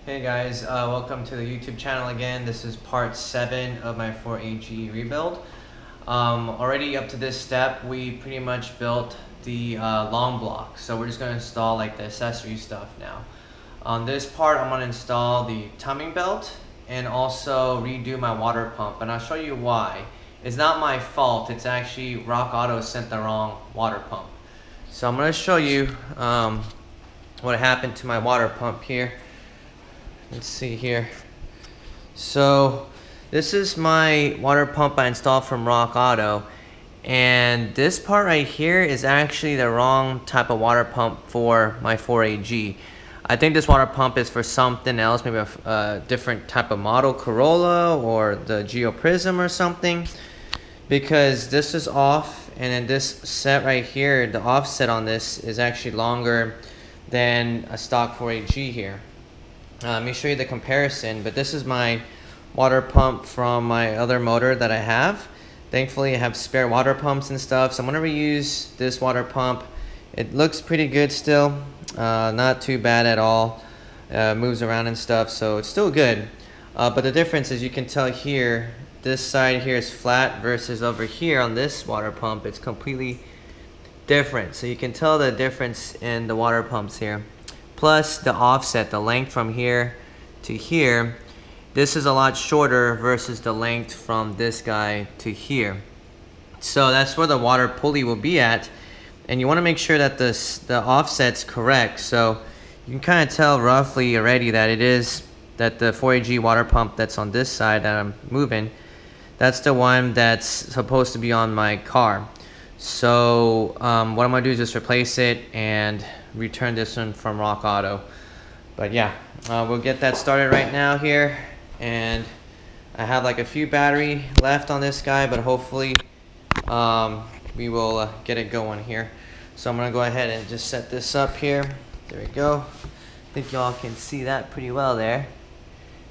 Hey guys, welcome to the YouTube channel again. This is part 7 of my 4AG rebuild. Already up to this step, we pretty much built the long block. So we're just going to install like the accessory stuff now. On this part, I'm going to install the timing belt and also redo my water pump. And I'll show you why. It's not my fault. It's actually Rock Auto sent the wrong water pump. So I'm going to show you what happened to my water pump here. Let's see here. So this is my water pump I installed from Rock Auto, and this part right here is actually the wrong type of water pump for my 4AG. I think this water pump is for something else, maybe a different type of model, Corolla or the Geo Prism or something, because this is off, and then this set right here, the offset on this is actually longer than a stock 4AG here. Let me show you the comparison, but this is my water pump from my other motor that I have. Thankfully I have spare water pumps and stuff, so I'm going to reuse this water pump. It looks pretty good still, not too bad at all. Moves around and stuff, so it's still good. But the difference is, you can tell here, this side here is flat versus over here on this water pump it's completely different. So you can tell the difference in the water pumps here. Plus the offset, the length from here to here, this is a lot shorter versus the length from this guy to here. So that's where the water pulley will be at, and you want to make sure that the offset's correct. So you can kind of tell roughly already that it is that the 4AG water pump that's on this side that I'm moving, that's the one that's supposed to be on my car. So what I'm gonna do is just replace it and return this one from Rock Auto. But yeah, we'll get that started right now here, and I have like a few battery left on this guy, but hopefully we will get it going here. So I'm gonna go ahead and just set this up here. There we go. I think y'all can see that pretty well there.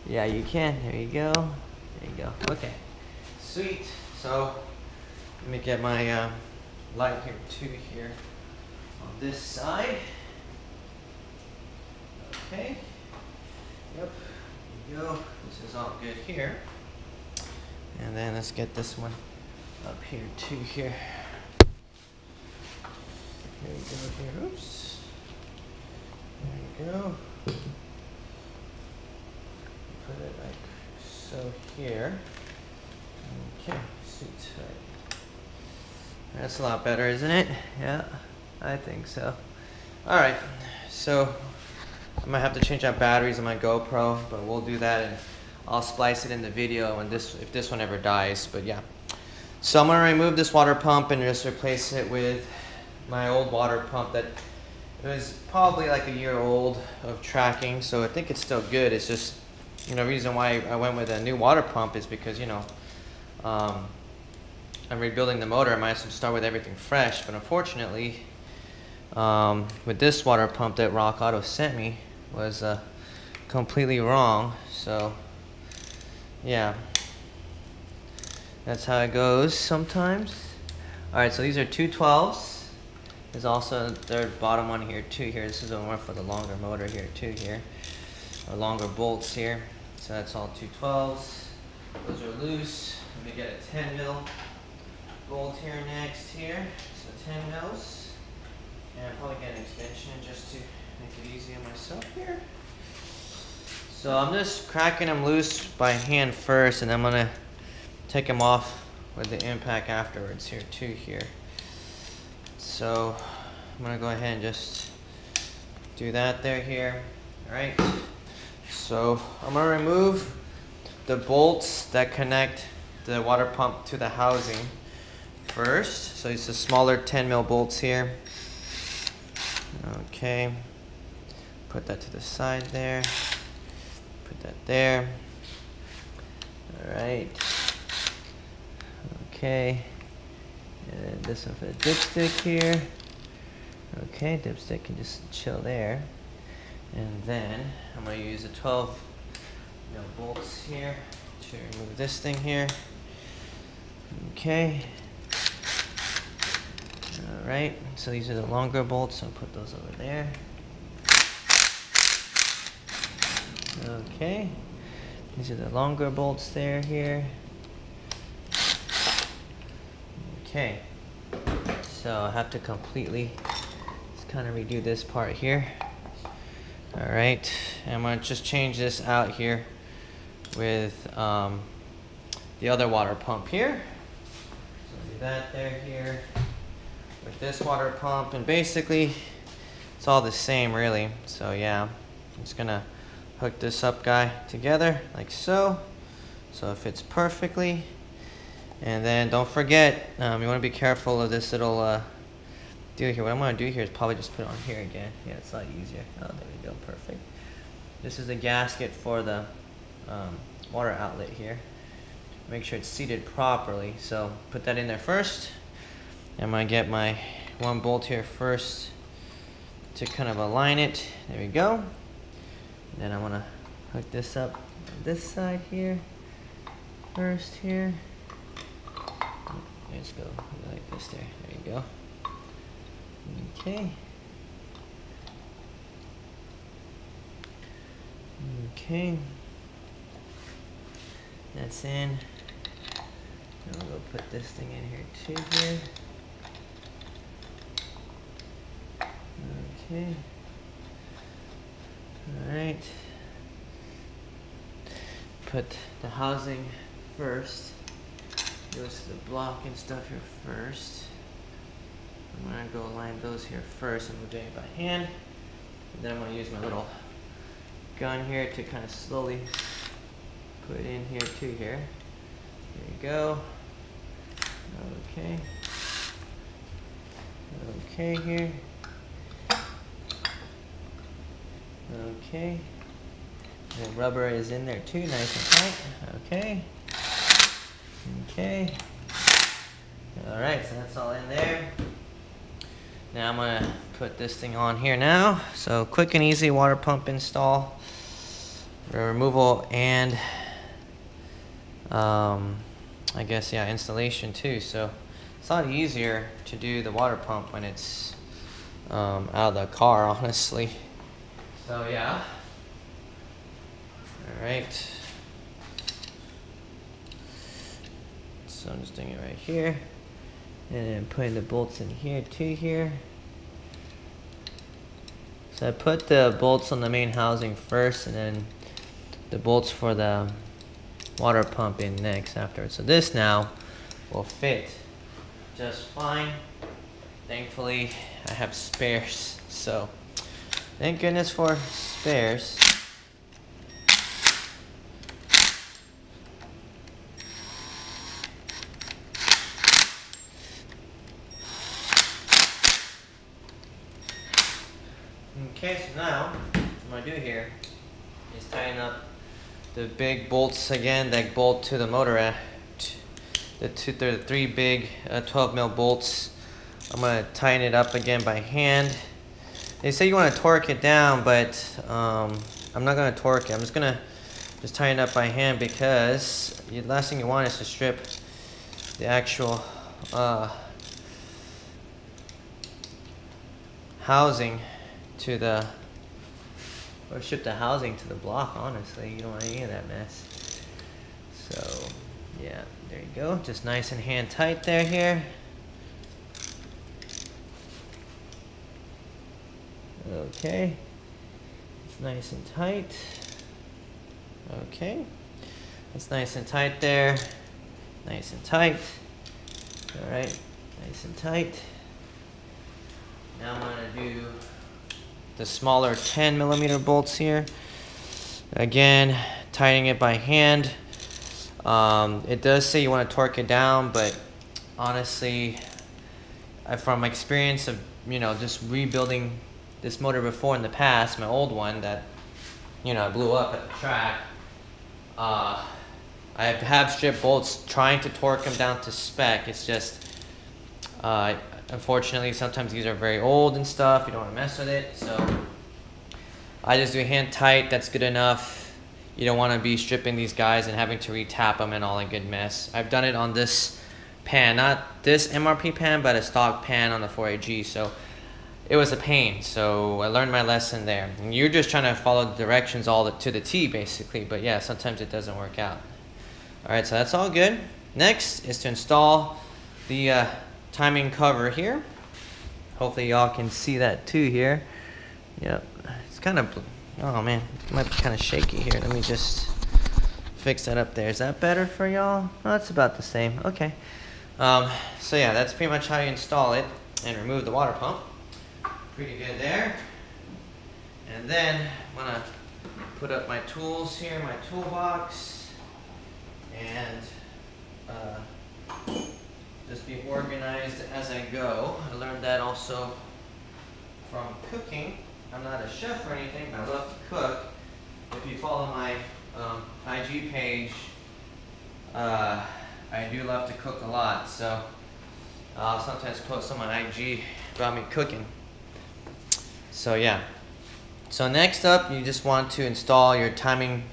Yeah, you can. There you go. There you go. Okay, sweet. So let me get my light here too here on this side. Okay. Yep. There you go. This is all good here. And then let's get this one up here too here. There we go here. Oops. There you go. Put it like so here. Okay. Sweet. Right. That's a lot better, isn't it? Yeah, I think so. Alright, so I might have to change out batteries on my GoPro, but we'll do that, and I'll splice it in the video when if this one ever dies. But yeah, so I'm going to remove this water pump and just replace it with my old water pump that was probably like a year old of tracking, so I think it's still good. It's just, you know, reason why I went with a new water pump is because, you know, I'm rebuilding the motor. I might as well start with everything fresh, but unfortunately with this water pump that Rock Auto sent me was completely wrong. So yeah, that's how it goes sometimes. Alright, so these are 212s. There's also a third bottom one here too here. This is the one for the longer motor here too here, or longer bolts here. So that's all 212s. Those are loose. Let me get a 10 mil bolt here next here, so 10 mils, and I'll probably get an extension just to make it easy on myself here. So I'm just cracking them loose by hand first, and I'm gonna take them off with the impact afterwards here too here. So I'm gonna go ahead and just do that there here. All right, so I'm gonna remove the bolts that connect the water pump to the housing first. So it's the smaller 10 mil bolts here. Okay, put that to the side there, put that there. All right, okay, and this one for the dipstick here. Okay, dipstick can just chill there. And then I'm going to use the 12 mil bolts here to remove this thing here. Okay. Alright, so these are the longer bolts, so I'll put those over there. Okay, these are the longer bolts here. Okay, so I have to completely just kind of redo this part here. All right, I'm gonna just change this out here with the other water pump here. So do that here with this water pump, and basically it's all the same really. So yeah, I'm just gonna hook this up guy together like so it fits perfectly. And then don't forget, you want to be careful of this little deal here. What I'm going to do here is probably just put it on here again. Yeah, it's a lot easier. Oh, there we go, perfect. This is the gasket for the water outlet here. Make sure it's seated properly. So put that in there first. I'm going to get my one bolt here first to kind of align it. There we go. Then I want to hook this up on this side here first here. Let's go like this there. There you go. Okay. Okay. That's in. Now we'll go put this thing in here too here. Okay. Alright. Put the housing first. Goes to the block and stuff here first. I'm gonna go align those here first, and we'll do it by hand. And then I'm gonna use my little gun here to kind of slowly put it in here too here. There you go. Okay. Okay here. Okay. The rubber is in there too, nice and tight. Okay. Okay. Alright, so that's all in there. Now I'm going to put this thing on here now. So quick and easy water pump install, removal, and I guess, yeah, installation too. So it's a lot easier to do the water pump when it's out of the car, honestly. So yeah. Alright. So I'm just doing it right here. And then putting the bolts in here too here. So I put the bolts on the main housing first, and then the bolts for the water pump in next afterwards. So this now will fit just fine. Thankfully I have spares, so thank goodness for spares. Okay, so now what I'm going to do here is tighten up the big bolts again that bolt to the motor. The three big 12mm bolts. I'm going to tighten it up again by hand. They say you want to torque it down, but I'm not going to torque it. I'm just going to tighten it up by hand, because the last thing you want is to strip the actual housing to the, or ship the housing to the block. Honestly, you don't want any of that mess. So yeah, there you go, just nice and hand tight there here. Okay, it's nice and tight. Okay, it's nice and tight there, nice and tight. All right, nice and tight. Now I'm going to do the smaller 10mm bolts here. Again, tightening it by hand. It does say you want to torque it down, but honestly, from experience of, you know, just rebuilding this motor before in the past, my old one that, you know, blew up at the track, I have stripped bolts trying to torque them down to spec. It's just, unfortunately, sometimes these are very old and stuff. You don't want to mess with it. So I just do hand tight. That's good enough. You don't want to be stripping these guys and having to retap them and all a good mess. I've done it on this pan, not this MRP pan, but a stock pan on the 4AG. So it was a pain. So I learned my lesson there. And you're just trying to follow the directions to the T basically, but yeah, sometimes it doesn't work out. All right, so that's all good. Next is to install the timing cover here. Hopefully y'all can see that too here. Yep, it's kind of, oh man, it might be kind of shaky here. Let me just fix that up there. Is that better for y'all? Oh, it's about the same. Okay. So yeah, that's pretty much how you install it and remove the water pump. Pretty good there. And then I'm gonna put up my tools here, my toolbox, and just be organized as I go. I learned that also from cooking. I'm not a chef or anything, but I love to cook. If you follow my IG page, I do love to cook a lot, so I'll sometimes post on my IG about me cooking. So yeah. So next up, you just want to install your timing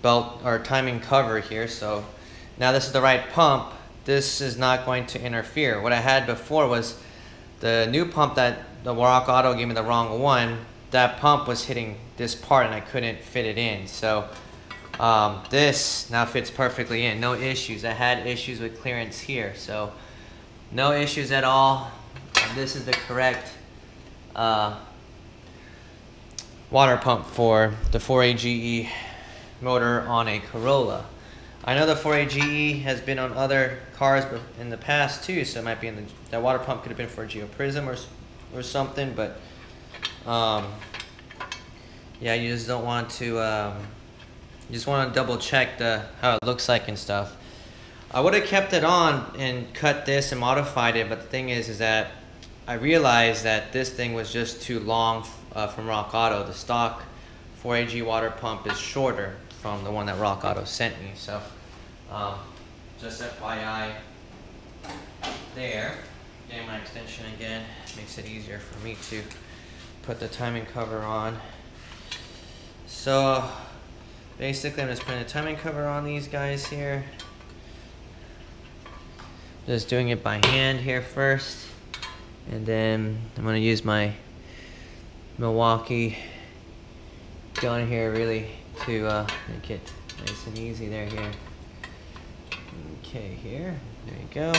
belt or timing cover here. So now this is the right pump. This is not going to interfere. What I had before was the new pump that the Rock Auto gave me the wrong one. That pump was hitting this part and I couldn't fit it in. So this now fits perfectly in, no issues. I had issues with clearance here, so no issues at all. This is the correct water pump for the 4AGE motor on a Corolla. I know the 4AGE has been on other cars in the past too, so it might be that water pump could have been for a Geo Prism or something, but yeah, you just don't want to you just want to double check how it looks like and stuff. I would have kept it on and cut this and modified it, but the thing is that I realized that this thing was just too long from Rock Auto. The stock 4AG water pump is shorter from the one that Rock Auto sent me, so just FYI there. Getting my extension again makes it easier for me to put the timing cover on. So basically I'm just putting a timing cover on these guys here. Just doing it by hand here first, and then I'm going to use my Milwaukee gun here really to make it nice and easy there here. Okay, here, there you go.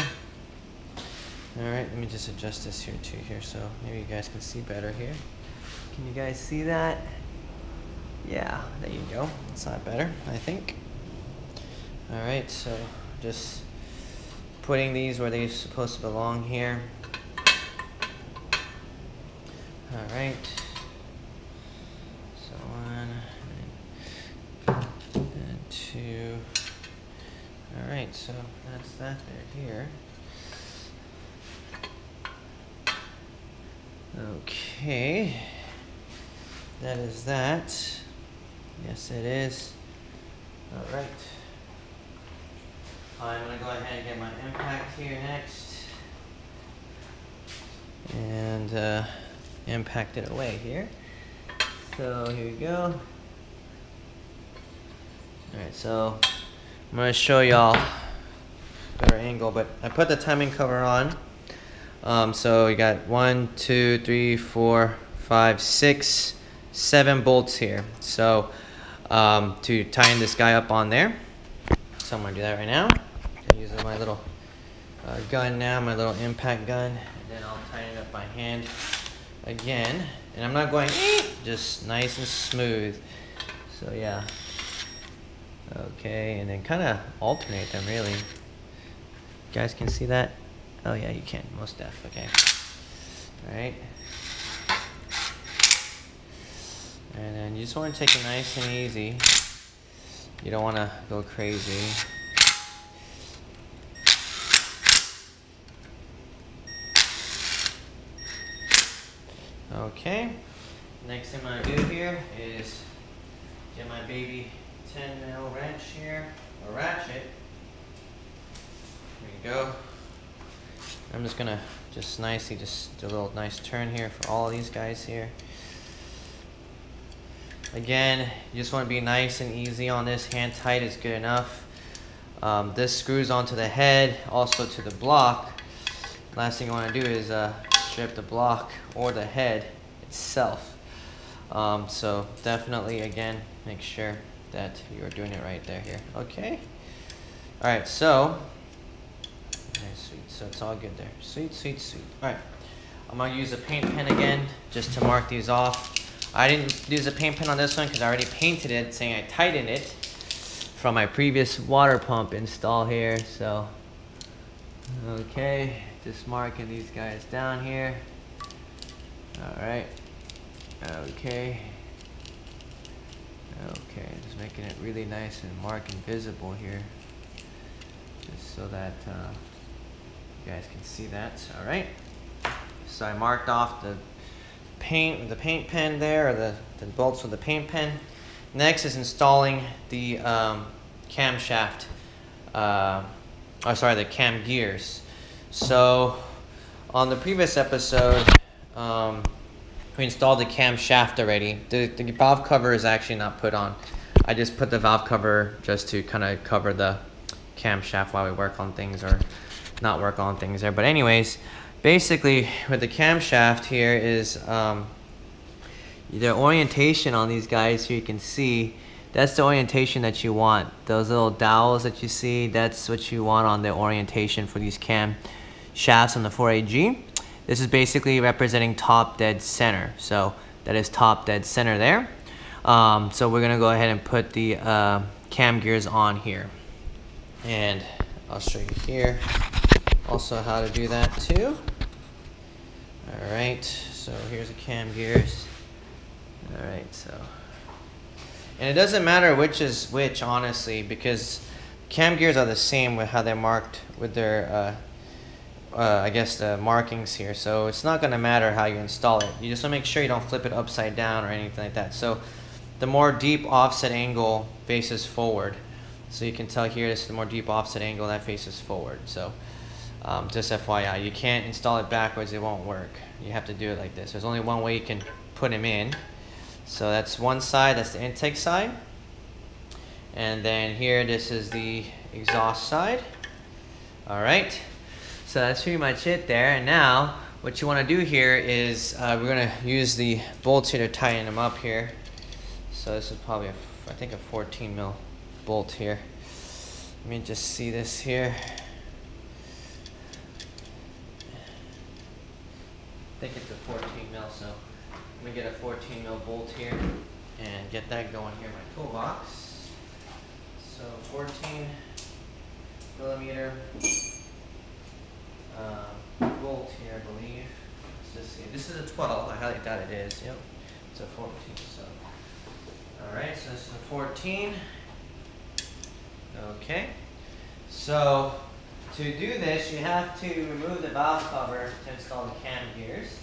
Alright, let me just adjust this here too here so maybe you guys can see better here. Can you guys see that? Yeah, there you go. It's not better, I think. Alright, so just putting these where they're supposed to belong here. Alright. So 1 and 2. Alright, so that's that there here. Okay. That is that. Yes, it is. Alright. I'm going to go ahead and get my impact here next. And impact it away here. So here we go. Alright, so I'm going to show y'all better angle, but I put the timing cover on. So you got 1, 2, 3, 4, 5, 6, 7 bolts here. So to tighten this guy up on there. So I'm going to do that right now. I'm using my little gun now, my little impact gun. And then I'll tighten it up by hand again. And I'm not going just nice and smooth. So yeah. Okay, and then kind of alternate them really. You guys can see that? Oh yeah, you can, most def, okay. Alright. And then you just want to take it nice and easy. You don't want to go crazy. Okay. Next thing I'm going to do here is get my baby 10mm wrench here, or ratchet. There you go. I'm just gonna nicely do a little nice turn here for all of these guys here. Again, you just want to be nice and easy on this. Hand tight is good enough. This screws onto the head, also to the block. Last thing you want to do is strip the block or the head itself. So definitely, again, make sure that you're doing it right there here. Okay. All right, so, okay, sweet. So it's all good there. Sweet, sweet, sweet. All right. I'm gonna use a paint pen again just to mark these off. I didn't use a paint pen on this one because I already painted it, saying I tightened it from my previous water pump install here. So, okay, just marking these guys down here. All right. Okay. Okay, just making it really nice and marked and visible here, just so that you guys can see that. All right. So I marked off the paint pen there, or the bolts with the paint pen. Next is installing the camshaft, the cam gears. So on the previous episode, we installed the camshaft already. The valve cover is actually not put on. I just put the valve cover just to kind of cover the camshaft while we work on things, or not work on things there. But anyways, basically with the camshaft here is the orientation on these guys here. You can see that's the orientation that you want. Those little dowels that you see, that's what you want on the orientation for these cam shafts on the 4AG. This is basically representing top dead center. So that is top dead center there. So we're gonna go ahead and put the cam gears on here. And I'll show you here also how to do that too. All right, so here's the cam gears. All right, so, and it doesn't matter which is which, honestly, because cam gears are the same with how they're marked with their, I guess, the markings here. So it's not gonna matter how you install it. You just wanna make sure you don't flip it upside down or anything like that. So the more deep offset angle faces forward. So you can tell here, this is the more deep offset angle that faces forward. So just FYI, you can't install it backwards, it won't work. You have to do it like this. There's only one way you can put them in. So that's one side, that's the intake side. And then here, this is the exhaust side. All right, so that's pretty much it there. And now, what you wanna do here is, we're gonna use the bolts here to tighten them up here. So this is probably, I think, a 14 mil bolt here. Let me just see this here. I think it's a 14 mil, so I'm gonna get a 14 mil bolt here and get that going here in my toolbox. So 14 millimeter bolt here, I believe. Let's just see. This is a 12. I highly doubt it is. Yep, it's a 14. So, all right. So this is a 14. Okay. So to do this, you have to remove the valve cover to install the cam gears.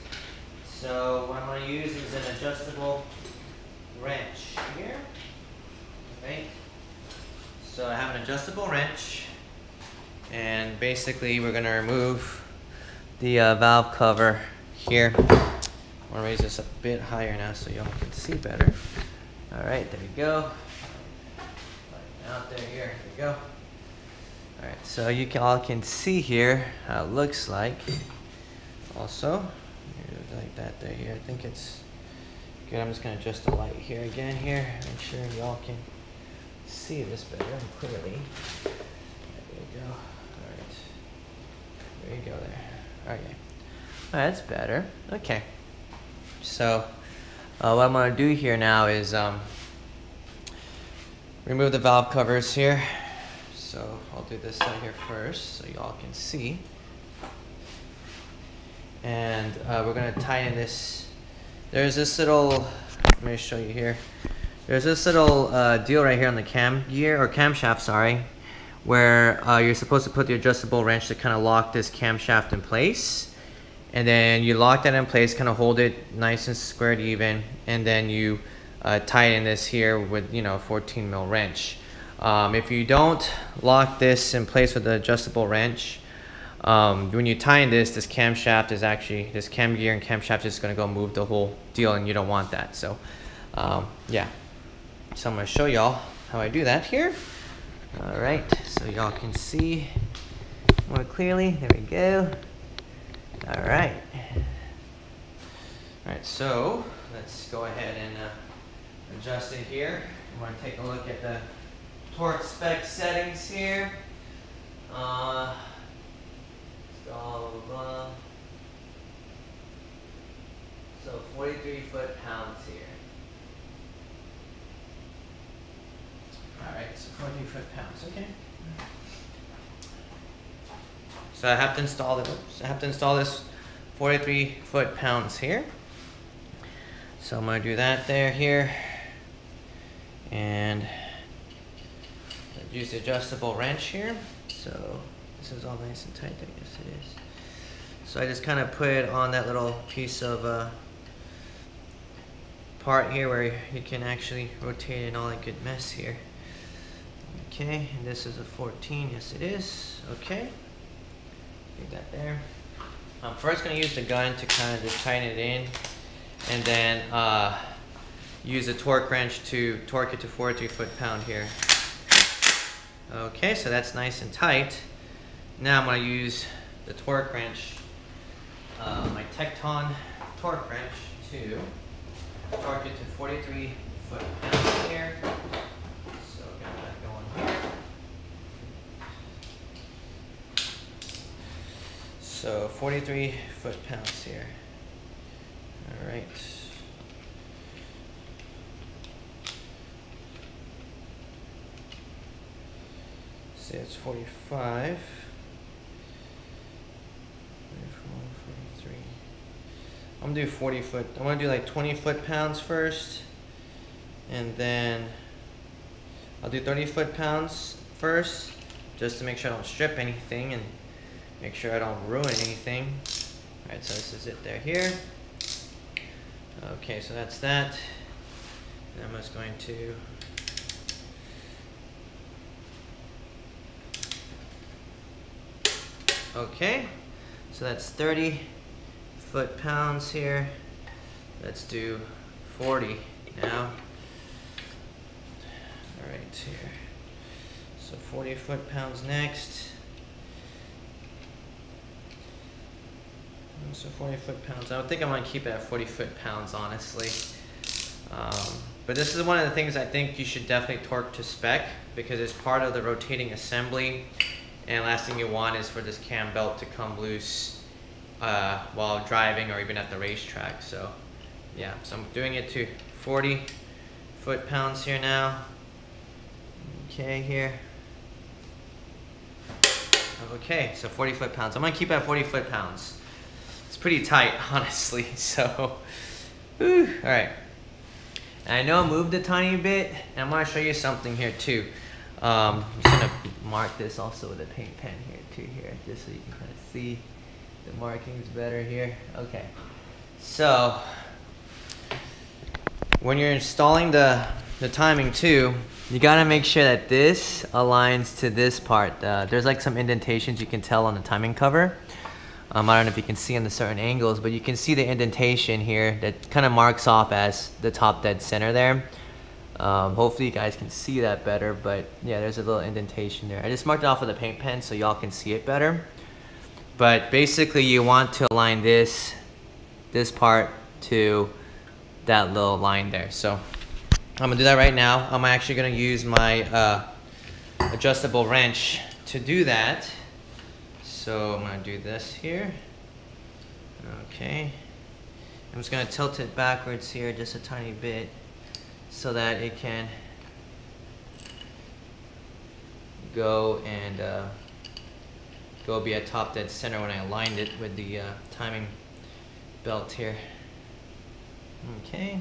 So what I'm going to use is an adjustable wrench here. Right. So I have an adjustable wrench, and basically we're going to remove the valve cover here. I'm going to raise this a bit higher now so y'all can see better. All right, there we go. Out there, here we go. All right, so you all can see here how it looks like. Also, like that there here. I think it's good. I'm just going to adjust the light here again here. Make sure y'all can see this better and clearly. There we go. All right. There you go there. Okay. All right, that's better. Okay. So what I'm going to do here now is remove the valve covers here. So I'll do this side here first so y'all can see. And we're going to tighten this. There's this little, let me show you here. There's this little deal right here on the cam gear, or camshaft, sorry, where you're supposed to put the adjustable wrench to kind of lock this camshaft in place. And then you lock that in place, kind of hold it nice and squared even, and then you tighten this here with, you know, 14 mil wrench. If you don't lock this in place with the adjustable wrench, when you tighten this camshaft is actually, this cam gear and camshaft is going to go move the whole deal, and you don't want that. So yeah, so I'm going to show y'all how I do that here. All right, so y'all can see more clearly. There we go. All right, Alright, so let's go ahead and adjust it here. I'm going to take a look at the torque spec settings here. Blah, blah, blah. So 43 foot-pounds here. Alright, so 43 foot-pounds, okay. So I have to install it. I have to install this 43 foot-pounds here. So I'm going to do that here. And use the adjustable wrench here. So this is all nice and tight, I guess it is. So I just kind of put it on that little piece of part here where you can actually rotate it and all that good mess here. Okay, and this is a 14, yes it is. Okay, leave that there. I'm first going to use the gun to kind of just tighten it in, and then use a torque wrench to torque it to 43 foot-pound here. Okay, so that's nice and tight. Now I'm going to use the torque wrench, my Tecton torque wrench, to torque it to 43 foot-pounds here. So got that going here. So 43 foot-pounds here. All right. Say it's 45. 43. I'm gonna do 40 foot. I want to do like 20 foot-pounds first, and then I'll do 30 foot-pounds first, just to make sure I don't strip anything and make sure I don't ruin anything. All right, so this is it there here. Okay, so that's that. And I'm just going to okay, so that's 30 foot-pounds here. Let's do 40 now. All right, here. So 40 foot-pounds next. So 40 foot-pounds. I don't think I'm going to keep it at 40 foot-pounds, honestly. But this is one of the things I think you should definitely torque to spec, because it's part of the rotating assembly. And last thing you want is for this cam belt to come loose while driving or even at the racetrack. So yeah, so I'm doing it to 40 foot-pounds here now. Okay, here. Okay, so 40 foot-pounds. I'm gonna keep it at 40 foot-pounds. It's pretty tight, honestly, so. Whew. All right. And I know I moved a tiny bit, and I'm gonna show you something here too. I'm just gonna mark this also with a paint pen here too, just so you can kind of see the markings better here. Okay, so when you're installing the timing too, you gotta make sure that this aligns to this part. There's like some indentations you can tell on the timing cover. I don't know if you can see on the certain angles, but you can see the indentation here that kind of marks off as the top dead center there. Hopefully you guys can see that better, but yeah, there's a little indentation there. I just marked it off with a paint pen so y'all can see it better. But basically you want to align this part to that little line there. So I'm gonna do that right now. I'm actually gonna use my adjustable wrench to do that. So I'm gonna do this here. Okay. I'm just gonna tilt it backwards here just a tiny bit, so that it can go and go be at top dead center when I aligned it with the timing belt here. Okay.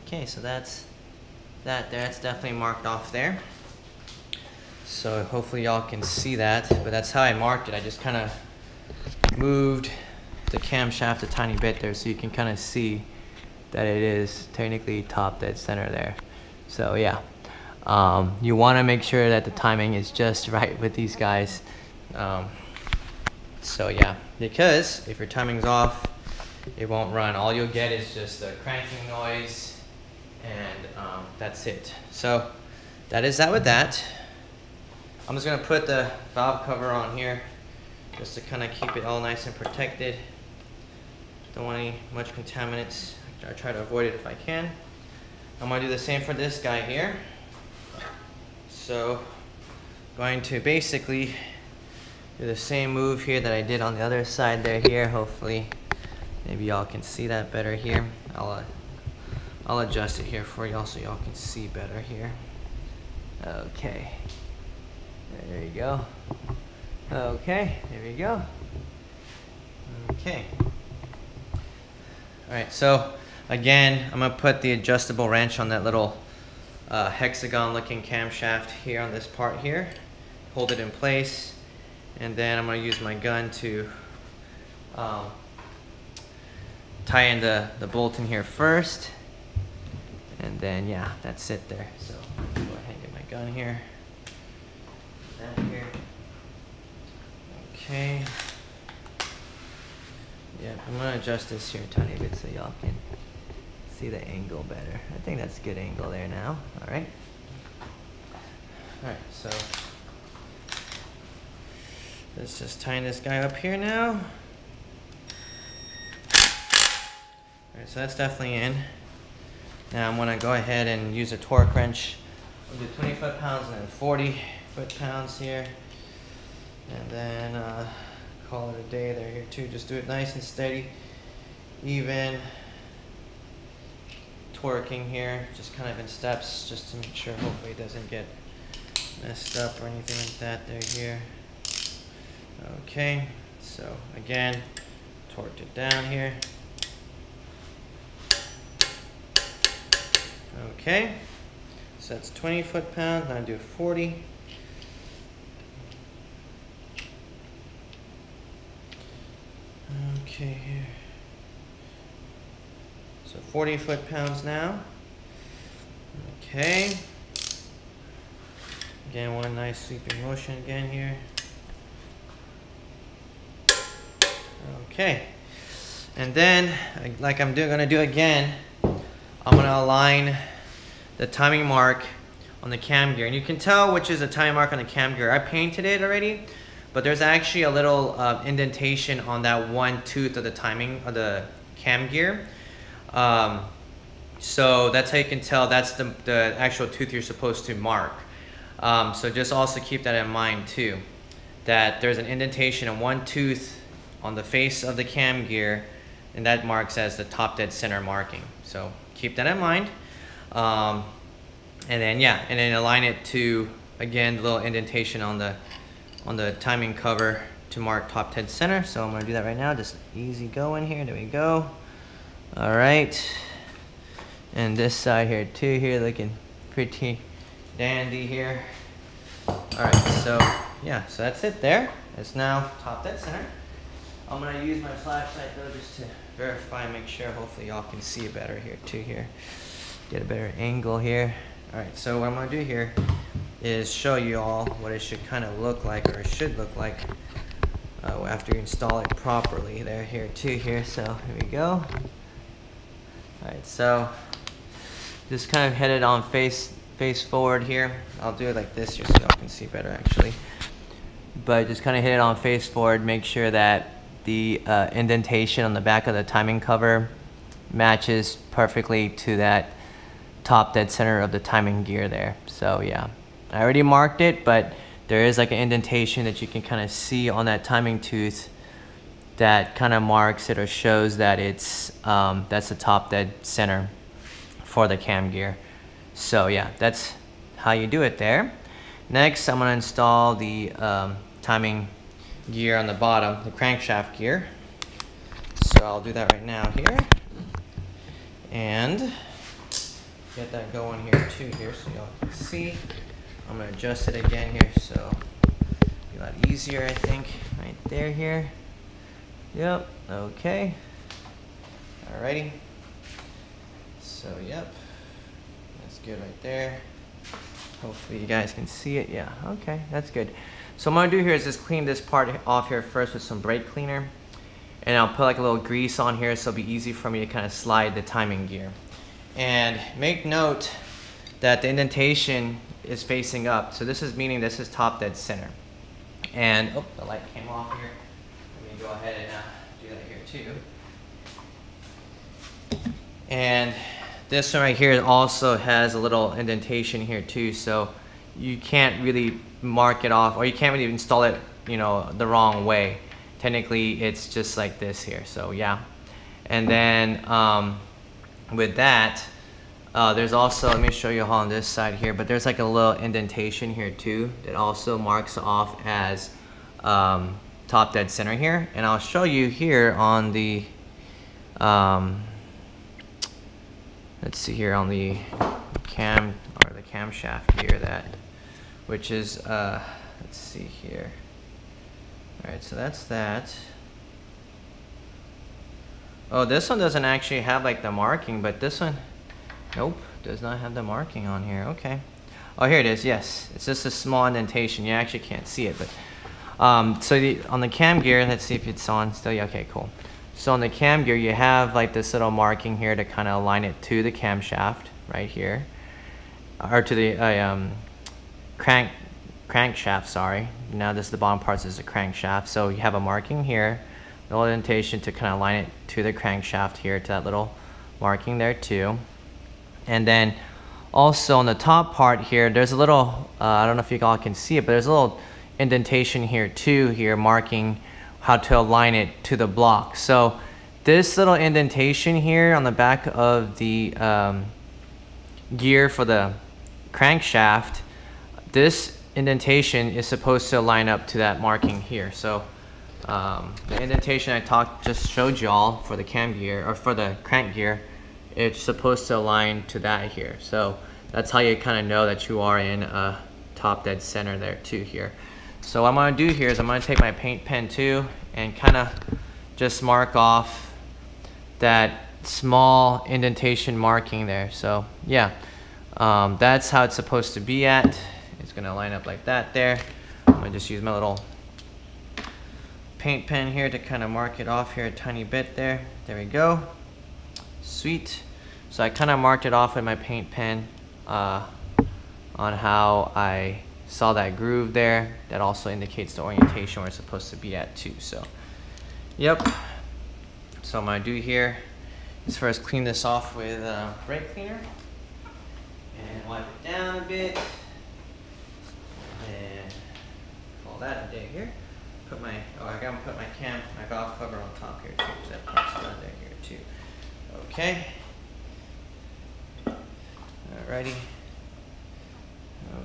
Okay, so that's that there. It's definitely marked off there. So hopefully y'all can see that, but that's how I marked it. I just kind of moved the camshaft a tiny bit there so you can kind of see that it is technically top dead center there. So yeah, you want to make sure that the timing is just right with these guys. So yeah, because if your timing's off, it won't run. All you'll get is just a cranking noise, and that's it. So that is that with that. I'm just gonna put the valve cover on here just to kind of keep it all nice and protected. Don't want any much contaminants. I try to avoid it if I can. I'm gonna do the same for this guy here. So, going to basically do the same move here that I did on the other side there here. Hopefully, maybe y'all can see that better here. I'll adjust it here for y'all so y'all can see better here. Okay. There you go. Okay, there we go. Okay. Alright, so again, I'm going to put the adjustable wrench on that little hexagon looking camshaft here on this part here. Hold it in place. And then I'm going to use my gun to tie in the bolt in here first. And then, yeah, that's it there. So go ahead and get my gun here. That here. Okay. Yeah, I'm going to adjust this here a tiny bit so y'all can see the angle better. I think that's a good angle there now. All right. All right, so let's just tighten this guy up here now. All right, so that's definitely in. Now I'm going to go ahead and use a torque wrench. We'll do 20 foot-pounds and then 40 foot-pounds here. And then call it a day there here too. Just do it nice and steady, even torquing here, just kind of in steps, just to make sure hopefully it doesn't get messed up or anything like that there here. Okay, so again, torqued it down here. Okay, so that's 20 foot-pounds. Now I do 40. Okay, here. So 40 foot-pounds now. Okay. Again, one nice sweeping motion again here. Okay. And then, like I'm gonna do again, I'm gonna align the timing mark on the cam gear. And you can tell which is a timing mark on the cam gear. I painted it already, but there's actually a little indentation on that one tooth of the timing of the cam gear. So that's how you can tell that's the actual tooth you're supposed to mark. So just also keep that in mind too, that there's an indentation in one tooth on the face of the cam gear, and that marks as the top dead center marking. So keep that in mind. And then align it to, again, the little indentation on the timing cover to mark top dead center. So I'm gonna do that right now, just easy going here, there we go. All right, and this side here too, here looking pretty dandy here. All right, so yeah, so that's it there. It's now top dead center. I'm gonna use my flashlight though just to verify and make sure, hopefully y'all can see it better here too here. Get a better angle here. All right, so what I'm gonna do here is show you all what it should kind of look like, or it should look like after you install it properly there here too here. So here we go. All right, so just kind of headed on face forward here. I'll do it like this here so y'all can see better actually. But just kind of hit it on face forward, make sure that the indentation on the back of the timing cover matches perfectly to that top dead center of the timing gear there. So yeah, I already marked it, but there is like an indentation that you can kind of see on that timing tooth that kind of marks it or shows that it's that's the top dead center for the cam gear. So yeah, that's how you do it there. Next, I'm gonna install the timing gear on the bottom, the crankshaft gear. So I'll do that right now here. And get that going here too here so y'all can see. I'm gonna adjust it again here so it'll be a lot easier, I think, right there here. Yep, okay. Alrighty. So yep, that's good right there. Hopefully you guys can see it. Yeah, okay, that's good. So what I'm gonna do here is just clean this part off here first with some brake cleaner. And I'll put like a little grease on here so it'll be easy for me to kind of slide the timing gear. And make note that the indentation is facing up. So this is meaning this is top dead center. And, oh, the light came off here. Let me go ahead and do that here too. And this one right here also has a little indentation here too, so you can't really mark it off, or you can't really install it, you know, the wrong way. Technically it's just like this here, so yeah. And then with that, there's also, let me show you on this side here, but there's like a little indentation here too that also marks off as top dead center here. And I'll show you here on the let's see here on the cam, or the camshaft gear, that, which is let's see here. All right, so that's that. Oh, this one doesn't actually have like the marking, but this one, nope, does not have the marking on here. Okay. Oh, here it is. Yes, it's just a small indentation. You actually can't see it, but so on the cam gear, let's see if it's on still. Yeah, okay, cool. So on the cam gear, you have like this little marking here to kind of align it to the camshaft right here, or to the crankshaft. Sorry. Now this is the bottom parts is the crankshaft. So you have a marking here, a little indentation to kind of align it to the crankshaft here, to that little marking there too. And then also on the top part here, there's a little, I don't know if you all can see it, but there's a little indentation here too, here marking how to align it to the block. So this little indentation here on the back of the gear for the crankshaft, this indentation is supposed to line up to that marking here. So the indentation I just showed y'all for the cam gear, or for the crank gear, it's supposed to align to that here. So that's how you kind of know that you are in a top dead center there too here. So what I'm going to do here is I'm going to take my paint pen too and kind of just mark off that small indentation marking there. So yeah, that's how it's supposed to be at. It's going to line up like that there. I'm going to just use my little paint pen here to kind of mark it off here a tiny bit there. There we go. Sweet. So I kind of marked it off with my paint pen on how I saw that groove there. That also indicates the orientation where it's supposed to be at too. So yep. So what I'm going to do here is first clean this off with brake cleaner and wipe it down a bit and pull that a bit here. Put my, I gotta put my valve cover on top here too, so that part's done there here too. Okay. Alrighty.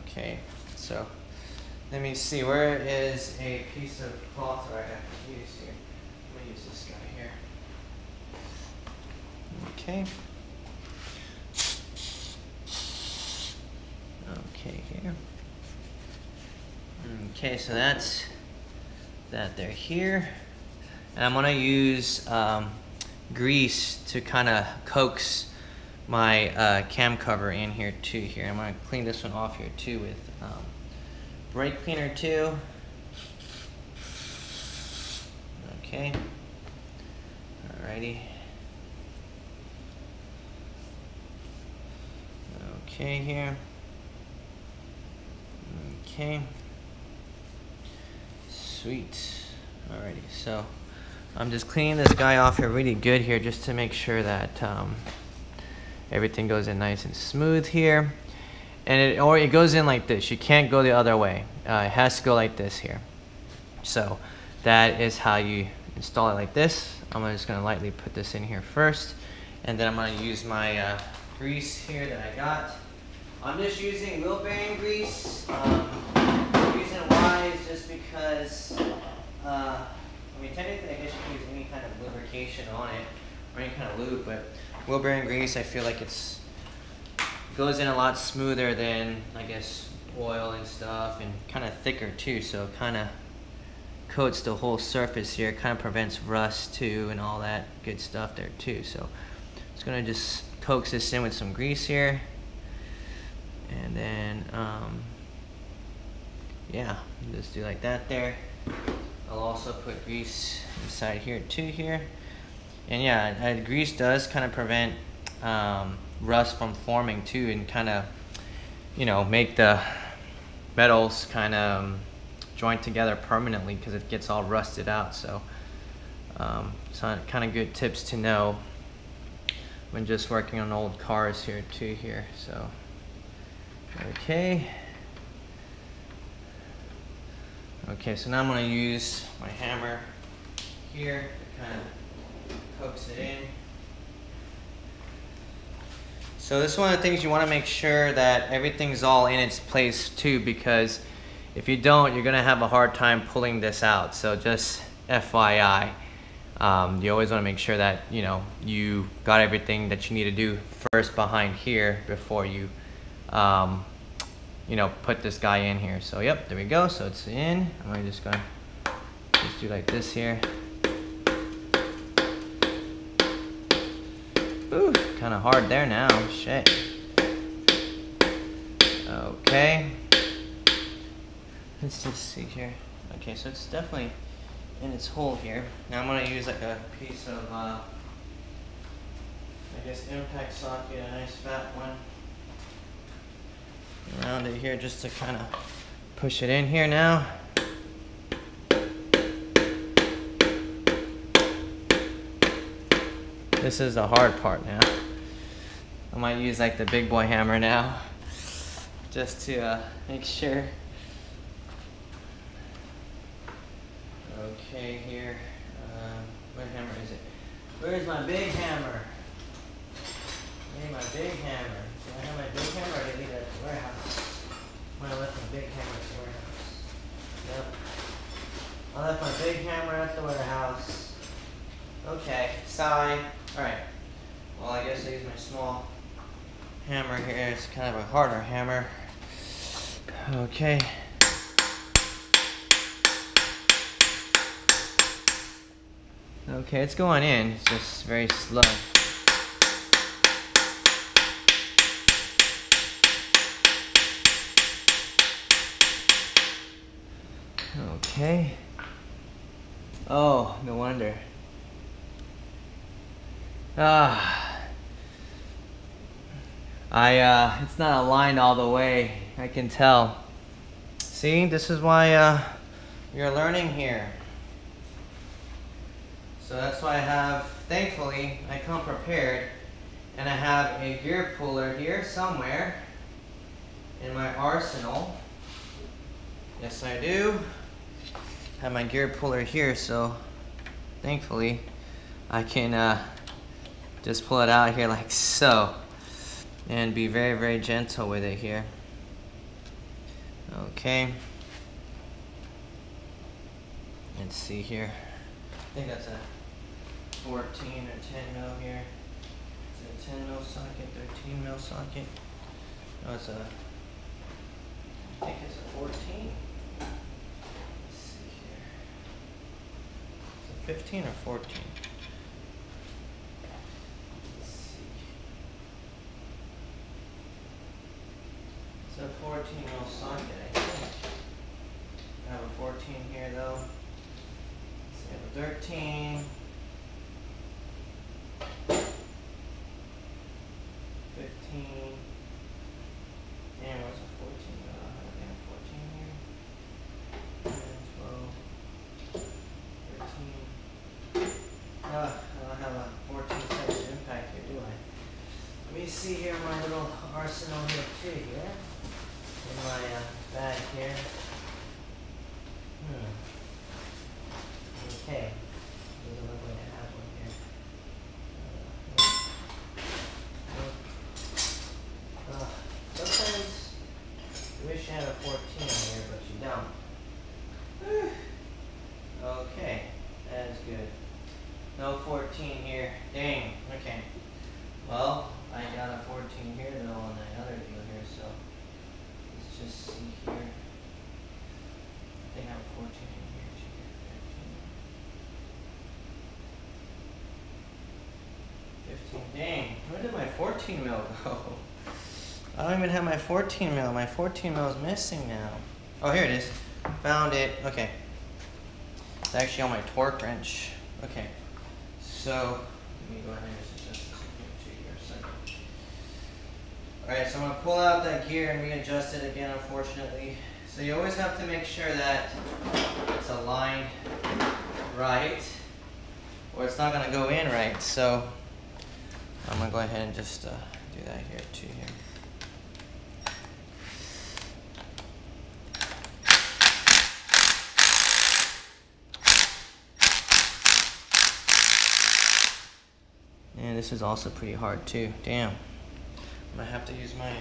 Okay, so let me see, where is a piece of cloth that I have to use here? I'm gonna use this guy here. Okay. Okay, here. Okay, so that's that there here. And I'm gonna use grease to kind of coax my cam cover in here too here. I'm gonna clean this one off here too with brake cleaner too. Okay. Alrighty. Okay here. Okay. Sweet. Alrighty, so I'm just cleaning this guy off here really good here just to make sure that everything goes in nice and smooth here. And it goes in like this. You can't go the other way. It has to go like this here. So that is how you install it, like this. I'm just going to lightly put this in here first. And then I'm going to use my grease here that I got. I'm just using wheel bearing grease. The reason why is just because, I mean, technically I guess you can use any kind of lubrication on it, or any kind of lube, but wheel bearing grease, I feel like it goes in a lot smoother than, I guess, oil and stuff, and kind of thicker too, so it kind of coats the whole surface here. It kind of prevents rust too and all that good stuff there too. So I'm just going to just coax this in with some grease here. And then, yeah, just do like that there. I'll also put grease inside here too here. And yeah, grease does kind of prevent rust from forming too, and kind of, you know, make the metals kind of joint together permanently because it gets all rusted out. So, kind of good tips to know when just working on old cars here too here. So okay. Okay, so now I'm going to use my hammer here to kind of coax it in. So this is one of the things you want to make sure that everything's all in its place too, because if you don't, you're going to have a hard time pulling this out. So just FYI, you always want to make sure that you got everything that you need to do first behind here before you put this guy in here. So yep, there we go. So it's in. I'm just gonna do like this here. Ooh, kind of hard there now. Shit. Okay. Let's just see here. Okay, so it's definitely in its hole here. Now I'm gonna use like a piece of, I guess, impact socket, a nice fat one. Around it here just to kind of push it in here now. This is the hard part now. I might use like the big boy hammer now just to make sure. Okay, here. What hammer is it? Where's my big hammer? I need my big hammer. Do I have my big hammer or did I leave it at the warehouse? I left my big hammer at the warehouse. Yep. I left my big hammer at the warehouse. Okay, sorry. Alright. Well, I guess I use my small hammer here. It's kind of a harder hammer. Okay. Okay, it's going in. It's just very slow. Okay. Oh, no wonder. It's not aligned all the way. I can tell. See, this is why you're learning here. So that's why I have, thankfully, I come prepared, and I have a gear puller here somewhere in my arsenal. Yes, I do. Have my gear puller here, so thankfully I can just pull it out here like so and be very, very gentle with it here. Okay. Let's see here. I think that's a 14 or 10 mil here. Is it a 10 mil socket, 13 mil socket? No, it's a, I think it's a 14. Let's see here. Is it 15 or 14? Let's see. It's a 14 mil socket, I think. I have a 14 here though. So I have a 13. 15. And what's a 14? I have a 14 here. 10, 12, 13. I don't have a 14 centimeter impact here, do I? Let me see here my little arsenal here too here. In my bag here. Okay. Doesn't look like I have one here. Sometimes you wish you had a 14 here, but you don't. Okay, that's good. No 14 here. Dang. Okay. Well, I got a 14 here though on that other deal here, so let's just see here. I think I have a 14 in here too. 15. Dang. Where did my 14 mil go? I don't even have my 14 mil. My 14 mil is missing now. Oh, here it is. Found it. Okay. It's actually on my torque wrench. Okay. So, let me go ahead and just adjust this here a second. Alright, so I'm going to pull out that gear and readjust it again, unfortunately. So you always have to make sure that it's aligned right, or it's not going to go in right. So, I'm gonna go ahead and just do that here too. Here. And this is also pretty hard too. Damn. I'm gonna have to use my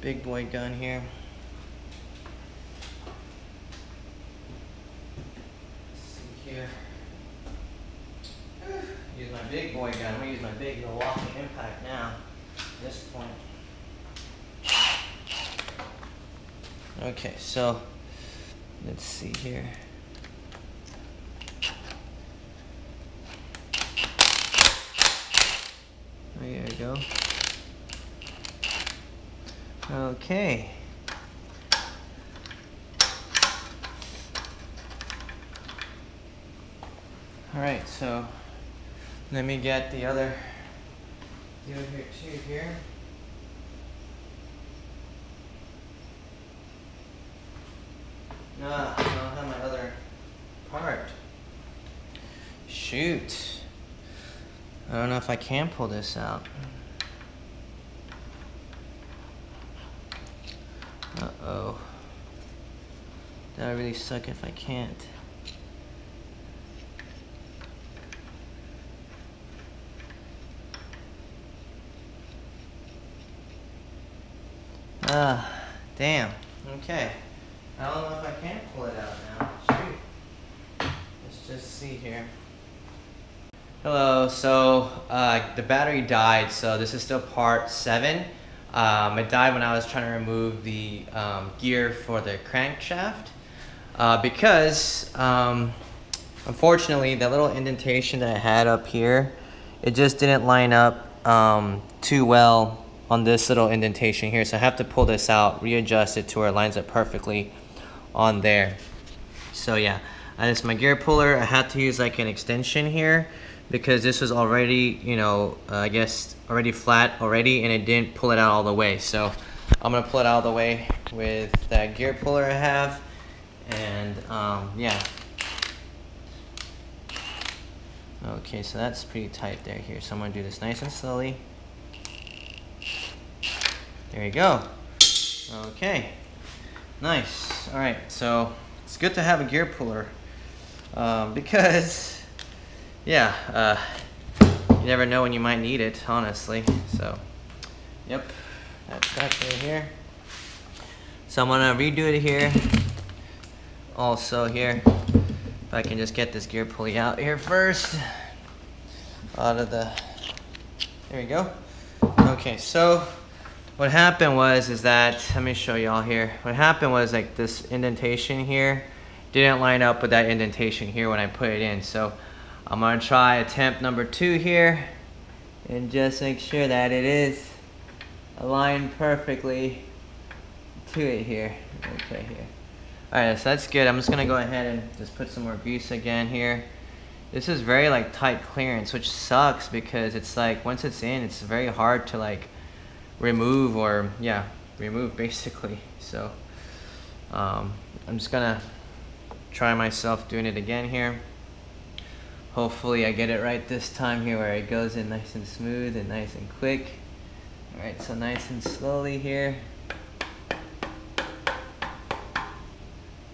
big boy gun here. Let's see here. Use my big boy gun. I'm gonna use my big Milwaukee Impact now. At this point. Okay, so let's see here. There we go. Okay. All right, so let me get the other deal here too here. No, I don't have my other part. Shoot. I don't know if I can pull this out. Uh-oh. That would really suck if I can't. Damn. Okay. I don't know if I can pull it out now. Shoot. Let's just see here. Hello, so the battery died, so this is still part 7. It died when I was trying to remove the gear for the crankshaft because unfortunately that little indentation that I had up here, it just didn't line up too well on this little indentation here, so I have to pull this out, readjust it to where it lines up perfectly on there. So yeah, this is my gear puller. I had to use like an extension here because this was already, you know, I guess already flat already, and it didn't pull it out all the way. So I'm gonna pull it out all the way with that gear puller I have, and yeah. Okay, so that's pretty tight there here. So I'm gonna do this nice and slowly. There you go. Okay, nice. All right, so it's good to have a gear puller because, yeah, you never know when you might need it, honestly. So, yep, that's that right here. So I'm gonna redo it here. Also here, if I can just get this gear pulley out here first, out of the, there we go. Okay, so what happened was that, let me show y'all here. What happened was like this indentation here didn't line up with that indentation here when I put it in. So I'm gonna try attempt number 2 here and just make sure that it is aligned perfectly to it here. Okay, here. All right, so that's good. I'm just gonna go ahead and just put some more grease again here. This is very like tight clearance, which sucks because it's like once it's in, it's very hard to like remove, or yeah, remove basically. So I'm just gonna try myself doing it again here. Hopefully I get it right this time here, where it goes in nice and smooth and nice and quick. All right, so nice and slowly here.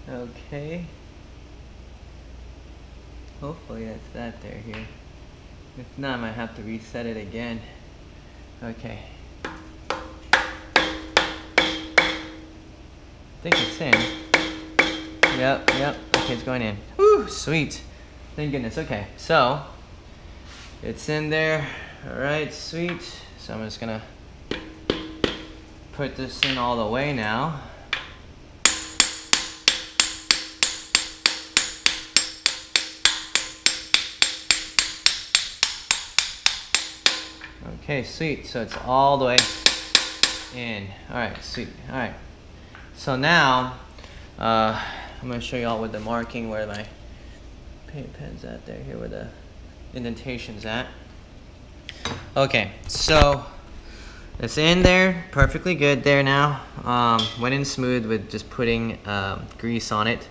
Okay, hopefully that's that there here. If not, I might have to reset it again. Okay, I think it's in. Yep, okay, it's going in. Woo, sweet. Thank goodness. Okay, so it's in there. All right, sweet. So I'm just gonna put this in all the way now. Okay, sweet. So it's all the way in. All right, sweet. All right. So now I'm gonna show y'all with the marking where my paint pen's at there, here where the indentation's at. Okay, so it's in there, perfectly good there now. Went in smooth with just putting grease on it.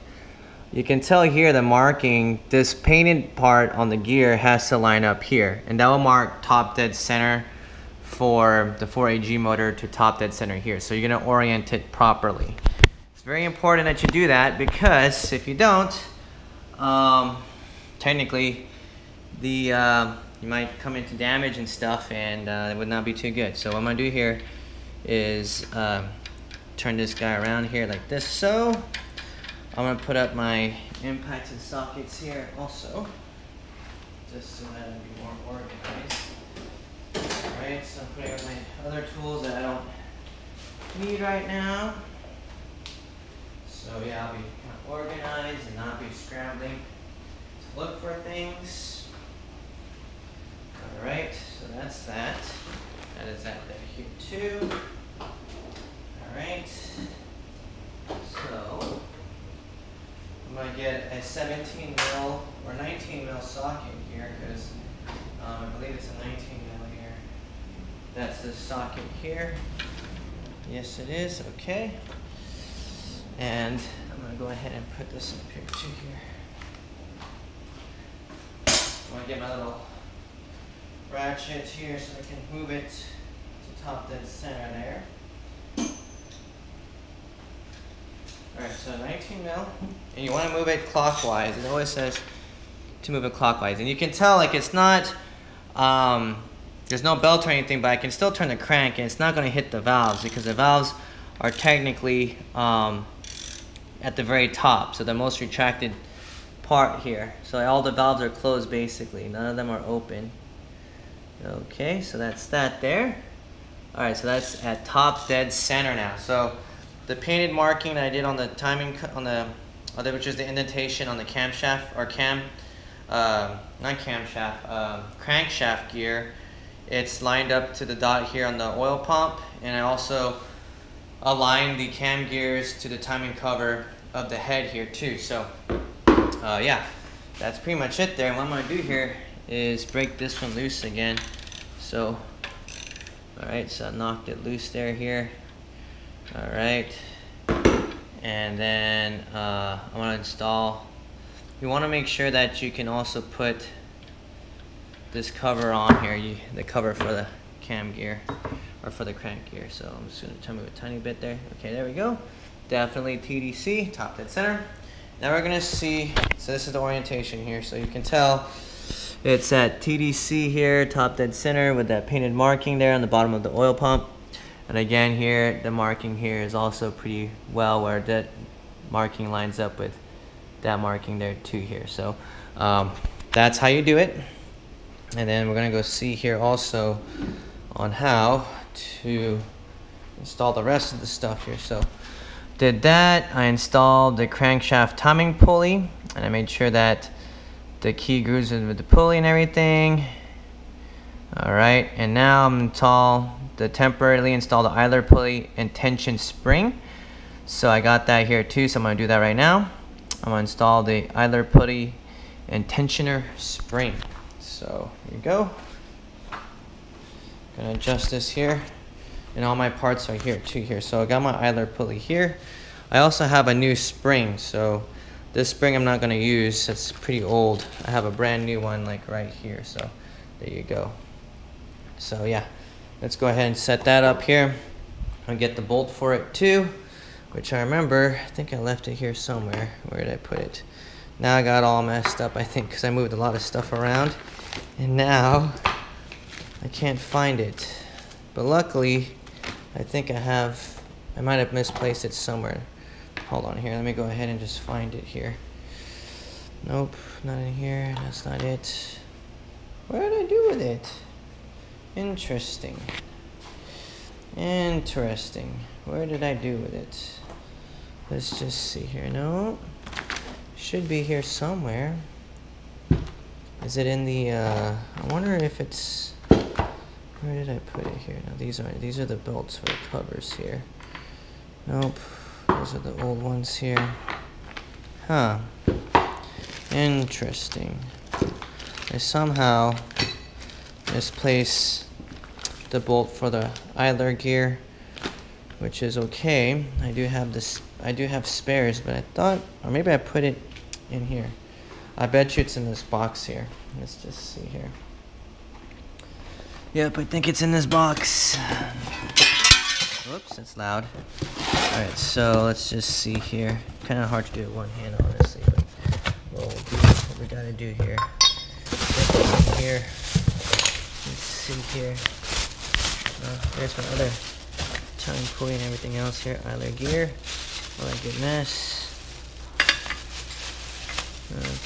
you can tell here the marking, this painted part on the gear has to line up here, and that will mark top dead center for the 4AG motor to top dead center here. So you're gonna orient it properly. It's very important that you do that, because if you don't, technically you might come into damage and stuff, and it would not be too good. So what I'm gonna do here is turn this guy around here like this. So I'm gonna put up my impacts and sockets here also, just so that it'll be more organized. Alright, so I'm putting up my other tools that I don't need right now. So yeah, I'll be kind of organized and not be scrambling to look for things. Alright, so that's that. That is that there here too. Alright, so I'm going to get a 17 mil or 19 mil socket here, because I believe it's a 19 mil here. That's the socket here. Yes, it is. Okay. And I'm going to go ahead and put this up here too here. I'm going to get my little ratchet here so I can move it to top dead center there. Alright, so 19 mil, and you want to move it clockwise. It always says to move it clockwise, and you can tell like it's not, there's no belt or anything, but I can still turn the crank and it's not going to hit the valves, because the valves are technically at the very top, so the most retracted part here. So all the valves are closed basically, none of them are open. Okay, so that's that there. Alright, so that's at top dead center now. So the painted marking that I did on the timing, on the which is the indentation on the camshaft, or not camshaft, crankshaft gear, it's lined up to the dot here on the oil pump, and I also aligned the cam gears to the timing cover of the head here too. So yeah, that's pretty much it there. And what I'm going to do here is break this one loose again. So alright, so I knocked it loose there here. Alright, and then I want to install, you want to make sure that you can also put this cover on here, the cover for the cam gear, or for the crank gear. So I'm just going to move a tiny bit there. Okay, there we go. Definitely TDC, top dead center. Now we're going to see, so this is the orientation here, so you can tell it's at TDC here, top dead center, with that painted marking there on the bottom of the oil pump. And again here, the marking here is also pretty well where that marking lines up with that marking there too here. So that's how you do it. And then we're gonna go see here also on how to install the rest of the stuff here. So did that, I installed the crankshaft timing pulley, and I made sure that the key grooves in with the pulley and everything. Alright, and now I'm temporarily install the idler pulley and tension spring. So I got that here too, so I'm going to do that right now. I'm going to install the idler pulley and tensioner spring. So here we go. Going to adjust this here, and all my parts are here too here. So I got my idler pulley here. I also have a new spring, so this spring I'm not going to use, it's pretty old. I have a brand new one like right here, so there you go. So yeah, let's go ahead and set that up here. I'll get the bolt for it too, which I remember, I think I left it here somewhere. Where did I put it? Now I got all messed up, I think, because I moved a lot of stuff around, and now I can't find it. But luckily, I think I might have misplaced it somewhere. Hold on here, let me go ahead and just find it here. Nope, not in here, that's not it. What did I do with it? Interesting. Interesting. Where did I do with it? Let's just see here. No. Should be here somewhere. Is it in the I wonder if it's, where did I put it here? Now these are the bolts for the covers here. Nope. Those are the old ones here. Huh. Interesting. I somehow misplaced the bolt for the idler gear, which is okay. I do have spares, but I thought, or maybe I put it in here. I bet you it's in this box here. Let's just see here. Yep, I think it's in this box. Whoops, that's loud. Alright, so let's just see here. Kind of hard to do it one hand, honestly, but we'll do what we gotta do here. Here. Let's see here. There's my other time pulley and everything else here. Idler gear. Oh my goodness.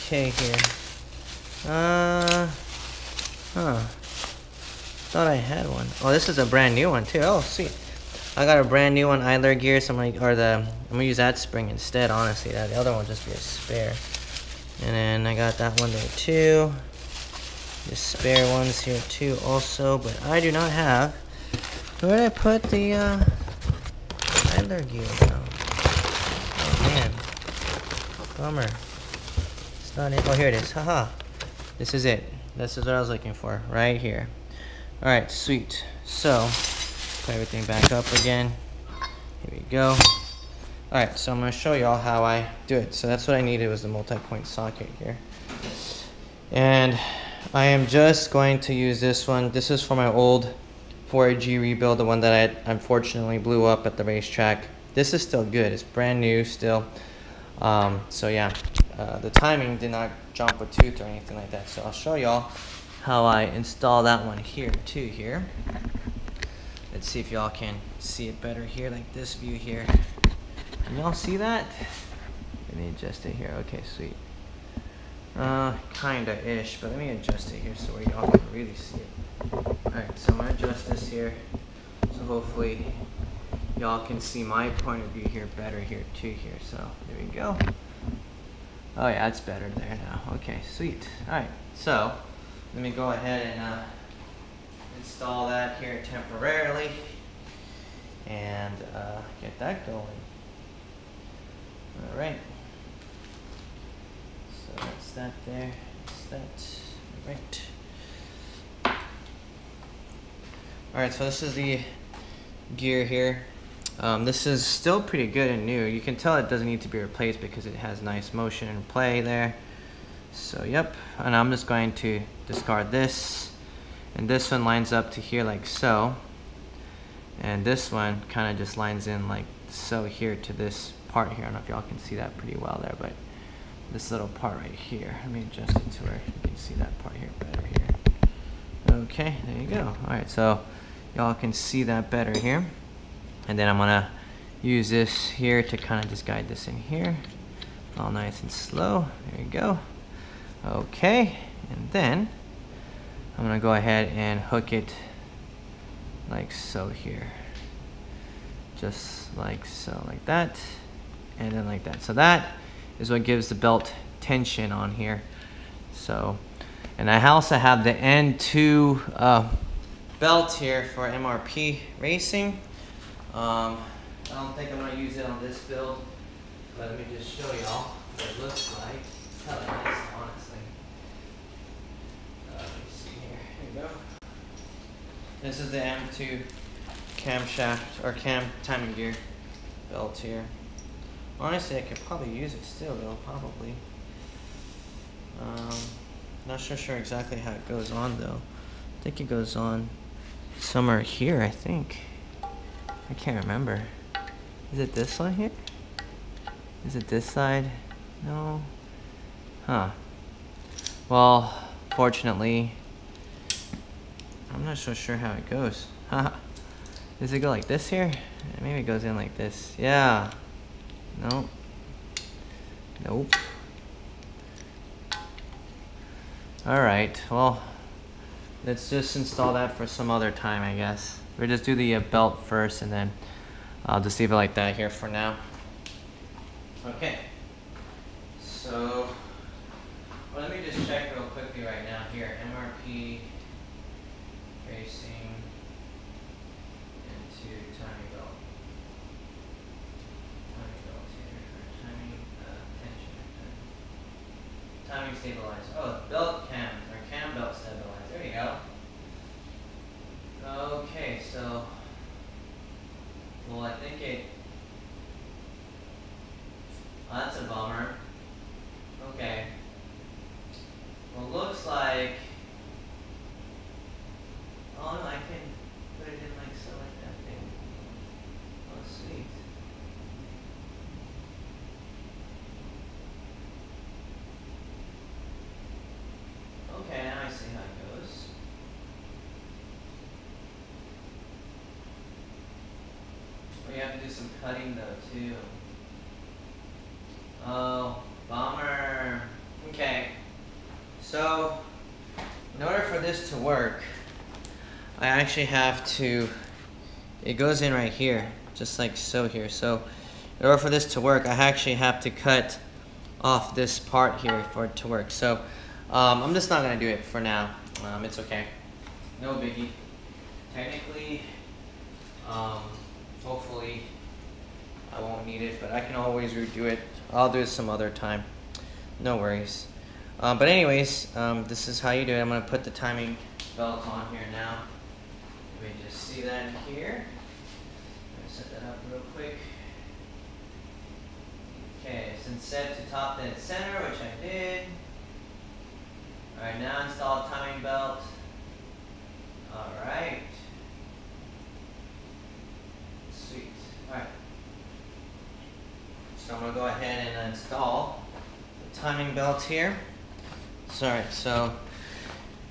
Okay, here. Thought I had one. Oh, this is a brand new one too. Oh, sweet. I got a brand new one, Idler gear. So I'm gonna use that spring instead. Honestly, the other one will just be a spare. And then I got that one there too. The spare ones here too, also. But I do not have. Where did I put the Idler gear now? Oh man, bummer. It's not it. Oh, here it is. Haha. This is it. This is what I was looking for, right here. All right, sweet. So, put everything back up again. Here we go. All right, so I'm gonna show y'all how I do it. So that's what I needed, was the multi-point socket here. And I am just going to use this one. This is for my old 4AG rebuild, the one that I unfortunately blew up at the racetrack. This is still good. It's brand new still. So yeah, the timing did not jump a tooth or anything like that. So I'll show y'all how I install that one here too here. Let's see if y'all can see it better here, like this view here. Can y'all see that? Let me adjust it here. Okay, sweet. Kinda-ish, but let me adjust it here so where y'all can really see it. Alright, so I'm gonna adjust this here. So hopefully y'all can see my point of view here better here too here. So there we go. Oh yeah, it's better there now. Okay, sweet. Alright, so let me go ahead and install that here temporarily and get that going. Alright. So that's that there. That's that. Right. Alright, so this is the gear here. This is still pretty good and new. You can tell it doesn't need to be replaced because it has nice motion and play there. So yep, and I'm just going to discard this. And this one lines up to here like so. And this one kind of just lines in like so here to this part here. I don't know if y'all can see that pretty well there, but this little part right here. Let me adjust it to where you can see that part here better here. Okay, there you go. Alright, so y'all can see that better here. And then I'm gonna use this here to kind of just guide this in here. All nice and slow. There you go. Okay, and then I'm gonna go ahead and hook it like so here. Just like so, like that. And then like that. So that is what gives the belt tension on here. So, and I also have the N2 belt here for MRP racing. I don't think I'm going to use it on this build, but let me just show y'all what it looks like. It's kind of nice, honestly. Let me see here. Here we go. This is the M2 camshaft, or cam timing gear belt here. Honestly, I could probably use it still, though, probably. Not sure exactly how it goes on, though. I think it goes on somewhere here, I think. I can't remember. Is it this one here? Is it this side? No. Huh. Well, fortunately, I'm not so sure how it goes. Does it go like this here? Maybe it goes in like this. Yeah. Nope. Nope. Alright, well, let's just install that for some other time, I guess. We'll just do the belt first, and then I'll just leave it like that here for now. Okay. So, well, let me just check real quickly right now here. MRP racing into timing belt. Timing belt here. Timing tension. Timing stabilizer. Oh, belt cam, or cam belt stabilizer. There you go. Okay, so, well, I think it, well, that's a bummer. Okay. to do some cutting though too. Oh, bummer. Okay. So, in order for this to work, I actually have to, it goes in right here, just like so here. So, in order for this to work, I actually have to cut off this part here for it to work. So, I'm just not gonna do it for now. It's okay. No biggie. Technically, hopefully, I won't need it, but I can always redo it. I'll do it some other time. No worries. But anyways, this is how you do it. I'm gonna put the timing belt on here now. Let me just see that here. Let me set that up real quick. Okay, since set to top then center, which I did. Alright, now install timing belt. Alright. Sweet. Alright. So I'm going to go ahead and install the timing belt here. Sorry, so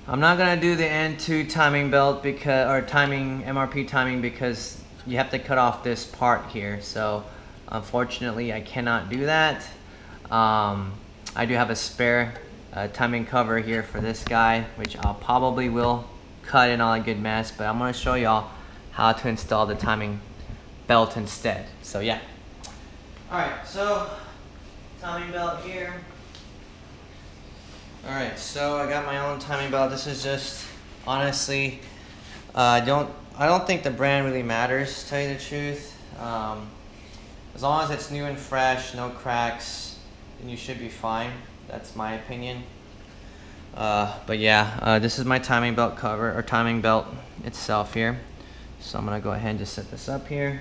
I'm not going to do the N2 timing belt because, or timing, MRP timing, because you have to cut off this part here. So unfortunately I cannot do that. I do have a spare timing cover here for this guy, which I'll probably will cut in all a good mess, but I'm going to show y'all how to install the timing belt instead. So yeah. Alright, so timing belt here. Alright, so I got my own timing belt. This is just, honestly, I don't think the brand really matters, to tell you the truth. As long as it's new and fresh, no cracks, then you should be fine. That's my opinion. But yeah, this is my timing belt cover, or timing belt itself here. So I'm gonna go ahead and just set this up here.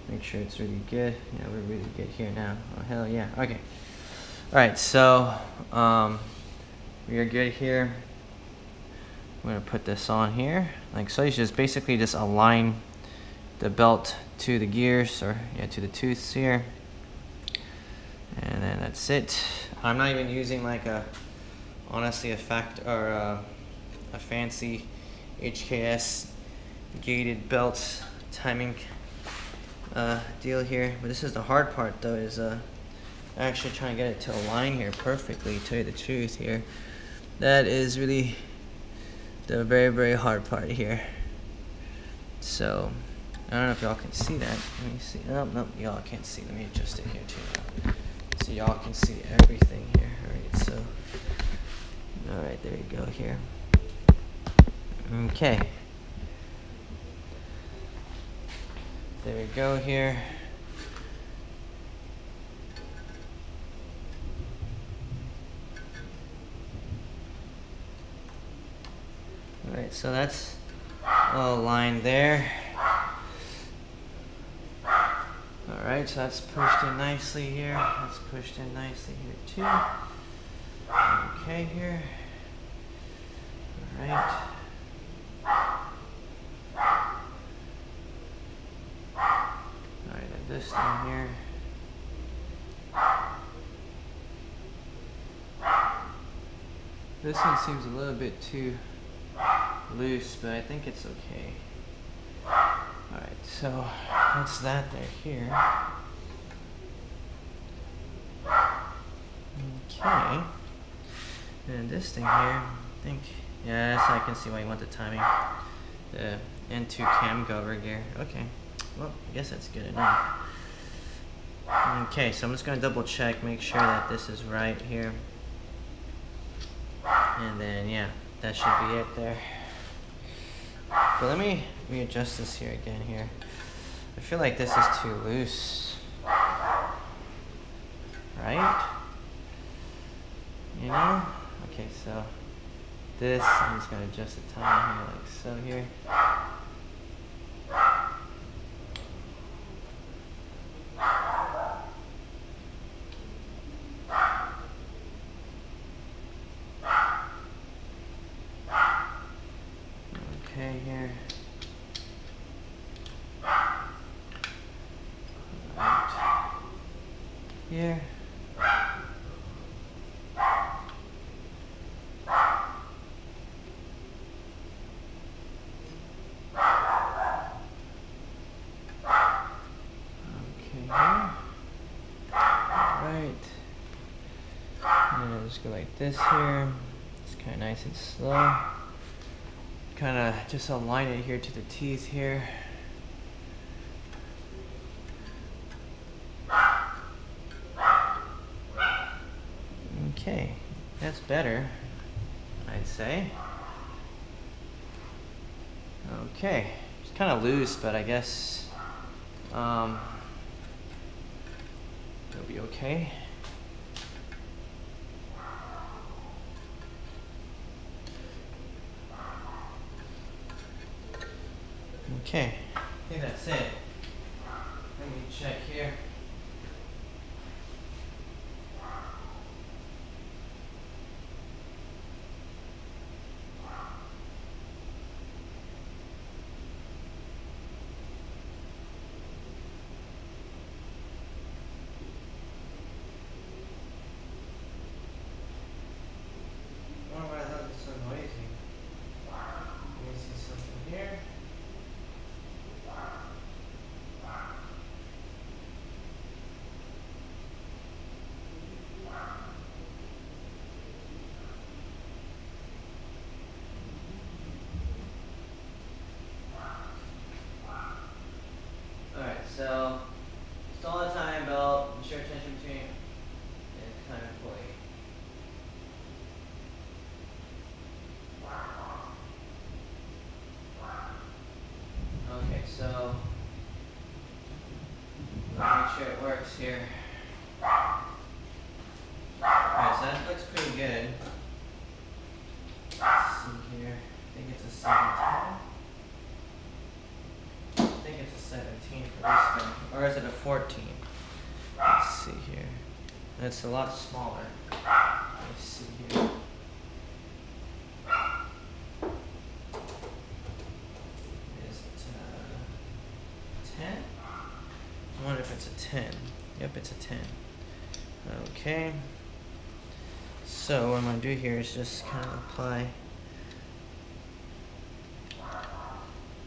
Make sure it's really good. Yeah, we're really good here now. Oh hell yeah. Okay. Alright, so we are good here. I'm gonna put this on here. Like so, you just basically just align the belt to the gears, or yeah, to the tooths here. And then that's it. I'm not even using like a, honestly, a fancy HKS gated belt timing deal here. But this is the hard part though, is actually trying to get it to align here perfectly, to tell you the truth here. That is really the very, very hard part here. So I don't know if y'all can see that. Let me see. Oh, no, y'all can't see. Let me adjust it here too. So y'all can see everything here. Alright, so alright, there you go here. Okay. There we go here. Alright, so that's all aligned there. Alright, so that's pushed in nicely here. That's pushed in nicely here too. Okay here. Alright. Alright, and this thing here. This one seems a little bit too loose, but I think it's okay. Alright, so that's that there here. Okay. And this thing here, I think, yes, I can see why you want the timing. The N2 cam cover gear. Okay. Well, I guess that's good enough. Okay, so I'm just going to double check, make sure that this is right here. And then, yeah, that should be it there. But let me readjust this here again here. I feel like this is too loose. Right? You know? Okay, so this, I'm just going to adjust the time here like so here. Okay, here. Right. Here. just go like this here. It's kind of nice and slow. Kind of just align it here to the teeth here. Okay, that's better, I'd say. Okay, it's kind of loose, but I guess it'll be okay. Okay, I think that's it. Let me check here. I wonder why the hell it's so noisy. Let me see something here. Alright, so install the timing belt, ensure tension between and time and pulley. Okay, so make sure it works here. Alright, so that looks pretty good. Let's see here. I think it's a 17. I think it's a 17 for this thing. Or is it a 14? Let's see here. It's a lot smaller. Let's see here. Is it 10? I wonder if it's a 10. Yep, it's a 10. Okay. So what I'm going to do here is just kind of apply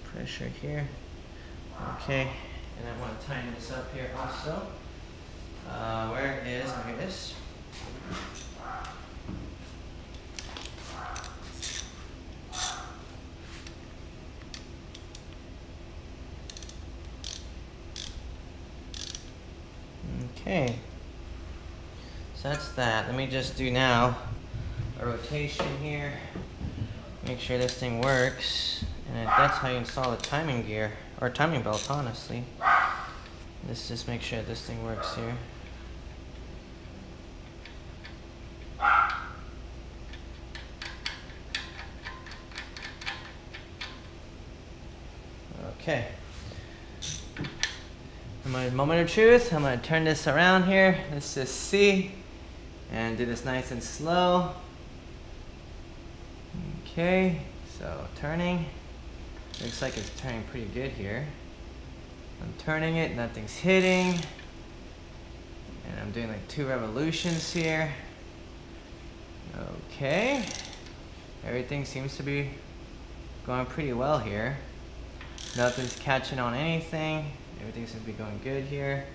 pressure here. Okay, and I want to tighten this up here also. Where is, here it is. Okay, so that's that. Let me just do now a rotation here. Make sure this thing works. And that's how you install the timing gear, or timing belt, honestly. Let's just make sure this thing works here. Okay. In my moment of truth, I'm going to turn this around here. Let's just see. And do this nice and slow. Okay, so turning. Looks like it's turning pretty good here. I'm turning it, nothing's hitting. And I'm doing like 2 revolutions here. Okay. Everything seems to be going pretty well here. Nothing's catching on anything. Everything seems to be going good here.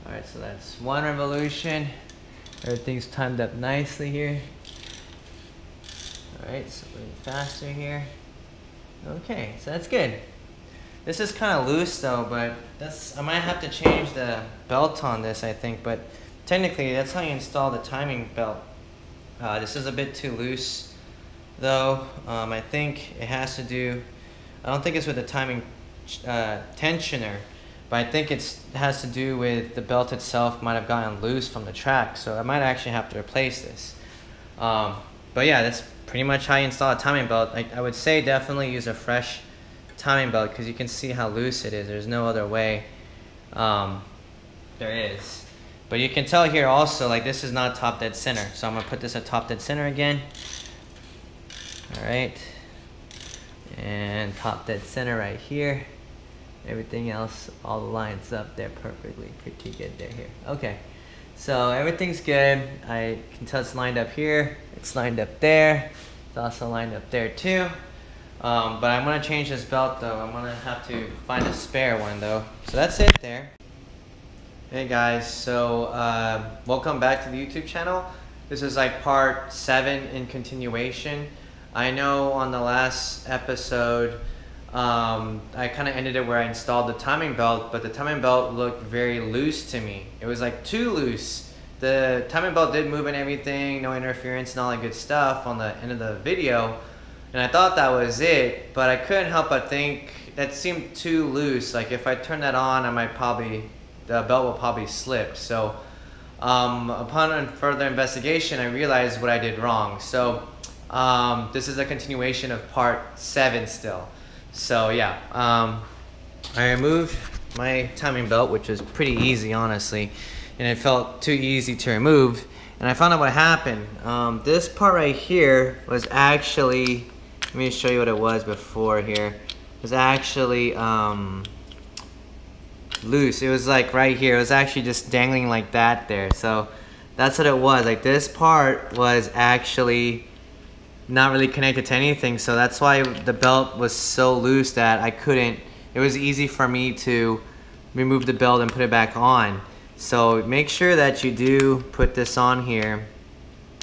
Alright, so that's 1 revolution. Everything's timed up nicely here. Alright, so a little faster here. Okay, so that's good. This is kind of loose though, but I might have to change the belt on this, I think, but technically that's how you install the timing belt. This is a bit too loose though. I think it has to do, I don't think it's with the timing tensioner, but I think it has to do with the belt itself might have gotten loose from the track, so I might actually have to replace this. But yeah, that's pretty much how you install a timing belt. I would say definitely use a fresh timing belt because you can see how loose it is. There's no other way. There is. But you can tell here also, like, this is not top dead center. So I'm going to put this at top dead center again. Alright. And top dead center right here. Everything else all lines up there perfectly. Pretty good there here. Okay. So everything's good. I can tell it's lined up here. It's lined up there. It's also lined up there too. But I'm going to change this belt though. I'm going to have to find a spare one though. So that's it there. Hey guys, so welcome back to the YouTube channel. This is like part 7 in continuation. I know on the last episode, I kind of ended it where I installed the timing belt, but the timing belt looked very loose to me. It was like too loose. The timing belt did move and everything, no interference and all that good stuff on the end of the video. And I thought that was it, but I couldn't help but think that seemed too loose. Like if I turn that on, the belt will probably slip. So upon further investigation, I realized what I did wrong. So this is a continuation of part 7 still. So yeah, I removed my timing belt, which was pretty easy, honestly, and it felt too easy to remove. And I found out what happened. This part right here was actually, let me show you what it was before here. It was actually loose. It was like right here. It was actually just dangling like that there. So that's what it was. Like this part was actually not really connected to anything. So that's why the belt was so loose that I couldn't, it was easy for me to remove the belt and put it back on. So make sure that you do put this on here.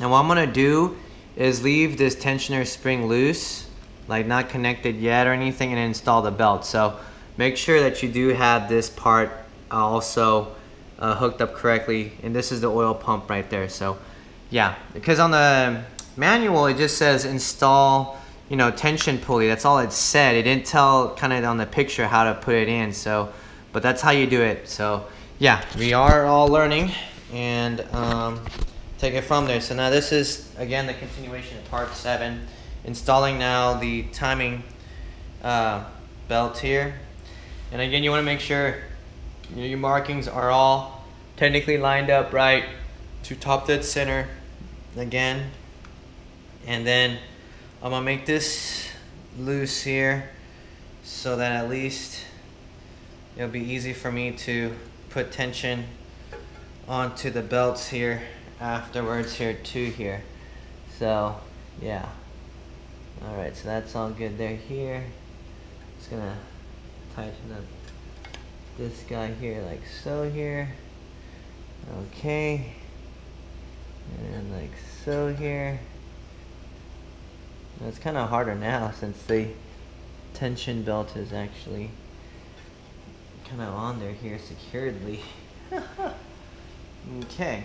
And what I'm gonna do is leave this tensioner spring loose, like not connected yet or anything, and install the belt. So make sure that you do have this part also hooked up correctly. And this is the oil pump right there. So yeah, because on the manual it just says install, you know, tension pulley. That's all it said. It didn't tell kind of on the picture how to put it in. So, but that's how you do it. So yeah, we are all learning and take it from there. So now this is again the continuation of part 7, installing now the timing belt here. And again, you want to make sure your markings are all technically lined up right to top dead center again. And then I'm gonna make this loose here so that at least it'll be easy for me to put tension onto the belts here afterwards here too here. So yeah, all right, so that's all good there here. Just gonna tighten up this guy here like so here. Okay, and like so here. It's kind of harder now since the tension belt is actually kind of on there here securedly. Okay.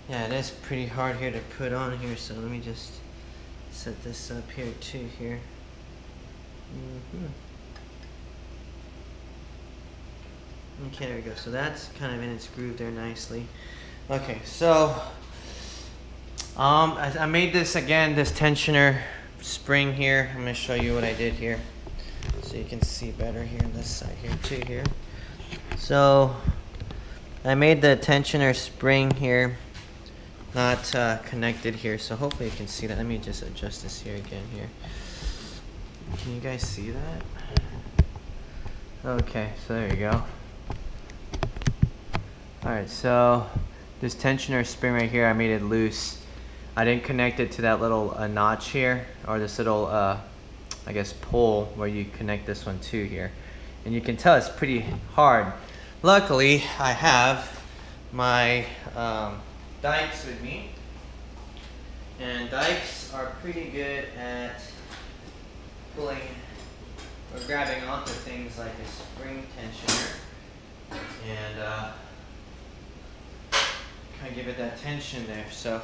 Yeah, it is pretty hard here to put on here, so let me just set this up here too here. Okay, there we go. So that's kind of in its groove there nicely. Okay, so I made this again, this tensioner spring here. I'm going to show you what I did here so you can see better here on this side here too here. So I made the tensioner spring here, not connected here, so hopefully you can see that. Let me just adjust this here again here. Can you guys see that? Okay, so there you go. Alright, so this tensioner spring right here, I made it loose. I didn't connect it to that little notch here, or this little, I guess, pole where you connect this one to here. And you can tell it's pretty hard. Luckily, I have my dikes with me. And dikes are pretty good at pulling or grabbing onto things like a spring tensioner. And kind of give it that tension there. So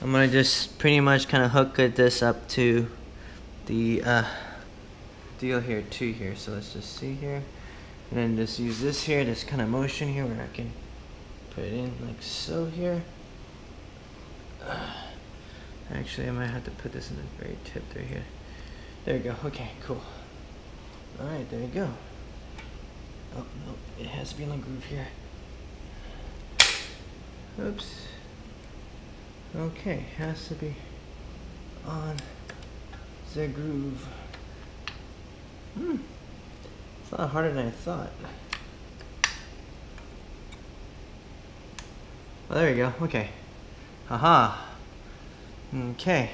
I'm gonna just pretty much kind of hook this up to the deal here too here. So let's just see here, and then just use this here, this kind of motion here where I can put it in like so here. Actually, I might have to put this in the very tip there here. There we go. Okay, cool. All right, there you go. Oh no, it has to be in the groove here. Oops. Okay, has to be on the groove. It's a lot harder than I thought. Well, there we go. Okay. Haha. Okay.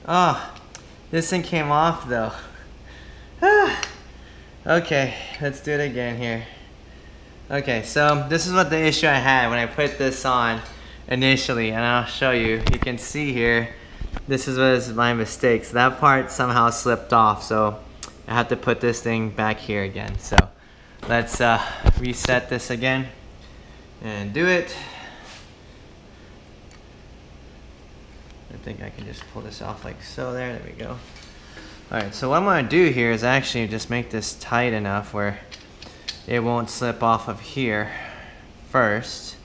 Ah, this thing came off though. Okay, let's do it again here. Okay, so this is what the issue I had when I put this on initially, and I'll show you. You can see here, this was my mistake. So that part somehow slipped off, so I have to put this thing back here again. So let's reset this again and do it. I think I can just pull this off like so. There we go. Alright, so what I'm going to do here is actually just make this tight enough where it won't slip off of here first.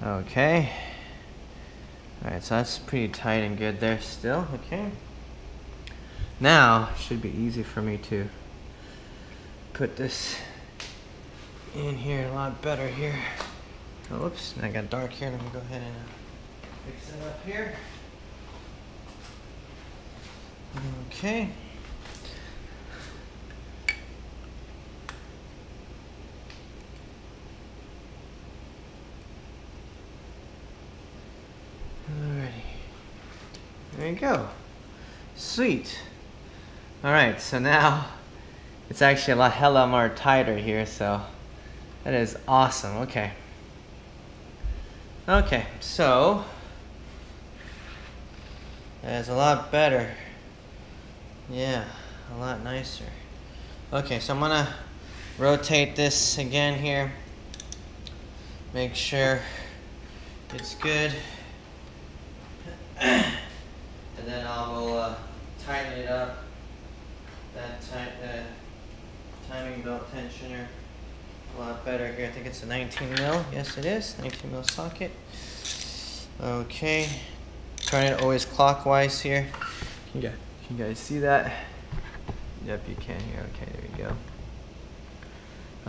Okay. Alright, so that's pretty tight and good there still. Okay. Now, it should be easy for me to put this in here a lot better here. Oh, whoops, I got dark here. Let me go ahead and fix it up here. Okay. Alrighty. There you go. Sweet. Alright, so now it's actually a lot hella more tighter here, so that is awesome. Okay. Okay, so that's a lot better. Yeah, a lot nicer. Okay, so I'm gonna rotate this again here. Make sure it's good. And then I will tighten it up. That timing belt tensioner. A lot better here. I think it's a 19 mil. Yes, it is. 19 mil socket. Okay. Turn it always clockwise here. Can you guys see that? Yep, you can here. Okay, there we go.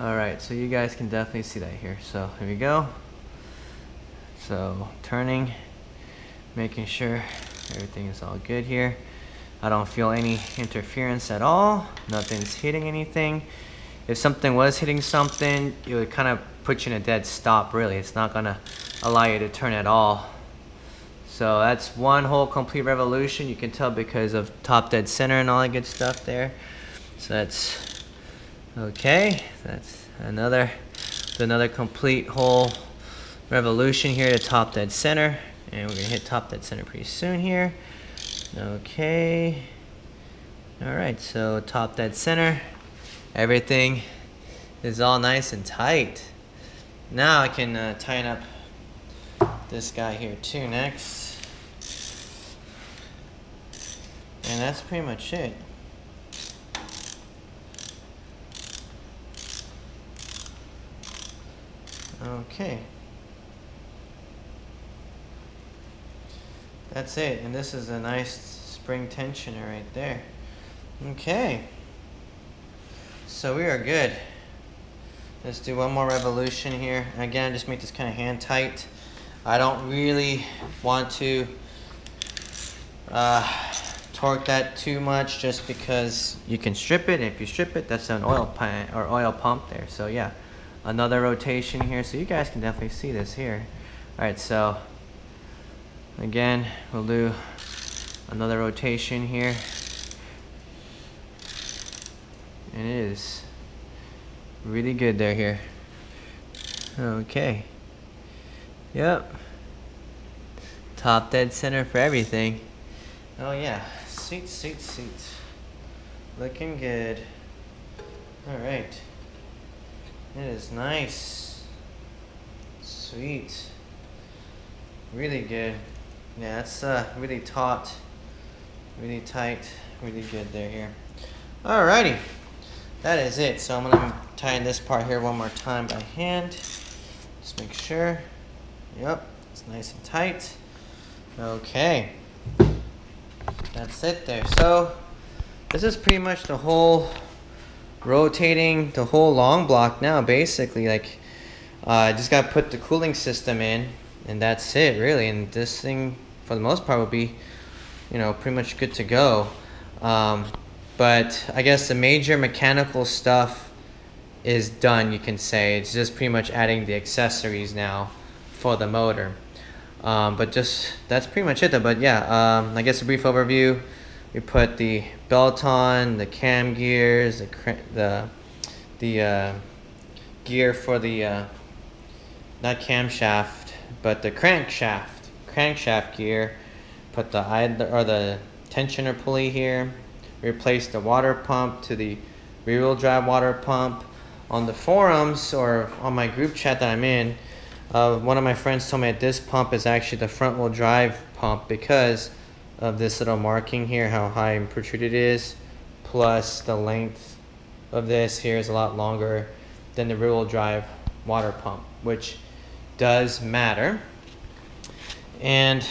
Alright, so you guys can definitely see that here. So here we go. So turning, making sure everything is all good here. I don't feel any interference at all. Nothing's hitting anything. If something was hitting something, it would kind of put you in a dead stop, really. It's not gonna allow you to turn at all. So that's one whole complete revolution. You can tell because of top dead center and all that good stuff there. So that's okay. That's another complete whole revolution here to top dead center. And we're gonna hit top dead center pretty soon here. Okay. Alright, so top dead center. Everything is all nice and tight. Now I can tighten up this guy here too next. And that's pretty much it. Okay. That's it, and this is a nice spring tensioner right there. Okay. So we are good. Let's do one more revolution here. Again, just make this kind of hand tight. I don't really want to torque that too much just because you can strip it. If you strip it, that's an oil pump there. So yeah, another rotation here. So you guys can definitely see this here. All right, so again, we'll do another rotation here. And it is really good there here. Okay. Yep. Top dead center for everything. Oh yeah. Sweet, sweet, sweet. Looking good. Alright. It is nice. Sweet. Really good. Yeah, that's really taut. Really tight. Really good there here. Alrighty. That is it. So I'm going to tighten this part here one more time by hand. Just make sure. Yep, it's nice and tight. Okay. That's it there. So this is pretty much the whole rotating, the whole long block now basically. Like I just got to put the cooling system in and that's it really. And this thing for the most part will be, you know, pretty much good to go. But I guess the major mechanical stuff is done, you can say. It's just pretty much adding the accessories now for the motor. But just, that's pretty much it though. But yeah, I guess a brief overview. We put the belt on, the cam gears, the gear for the not camshaft, but the crankshaft gear. Put the the tensioner pulley here. Replace the water pump to the rear-wheel drive water pump. On the forums or on my group chat that I'm in, one of my friends told me that this pump is actually the front-wheel drive pump because of this little marking here, how high and protruded it is, plus the length of this here is a lot longer than the rear-wheel drive water pump, which does matter. And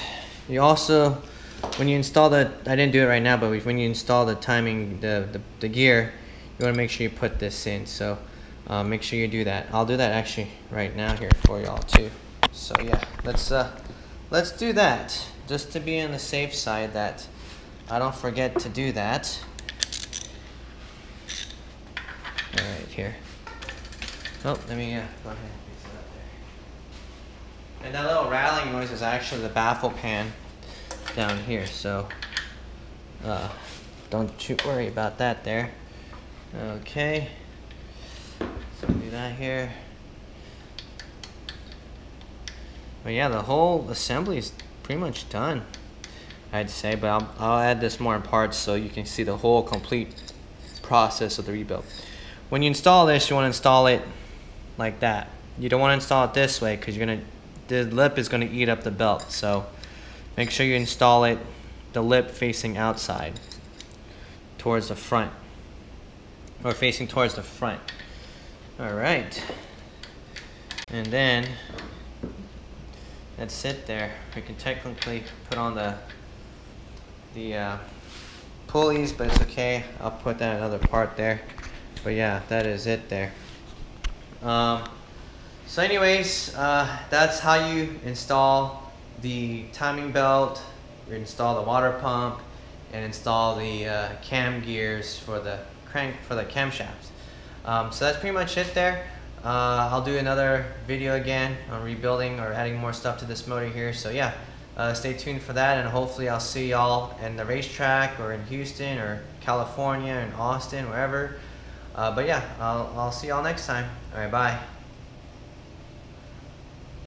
you also, when you install the, I didn't do it right now, but when you install the timing, the gear, you want to make sure you put this in. So make sure you do that. I'll do that actually right now here for y'all too. So yeah, let's do that just to be on the safe side that I don't forget to do that. All right, here. Oh, let me go ahead and fix it up there. And that little rattling noise is actually the baffle pan down here, so don't you worry about that there. Okay, so do that here. But yeah, the whole assembly is pretty much done, I'd say, but I'll add this more in parts so you can see the whole complete process of the rebuild. When you install this, you want to install it like that. You don't want to install it this way because the lip is going to eat up the belt. So make sure you install it, the lip facing outside towards the front, or facing towards the front. All right, and then that's it there. We can technically put on the pulleys, but it's okay. I'll put that in another part there. But yeah, that is it there. So anyways, that's how you install the timing belt, install the water pump, and install the cam gears for the camshafts. So that's pretty much it there. I'll do another video again on rebuilding or adding more stuff to this motor here. So yeah, stay tuned for that, and hopefully I'll see y'all in the racetrack or in Houston or California and Austin, wherever. But yeah, I'll see y'all next time. All right, bye.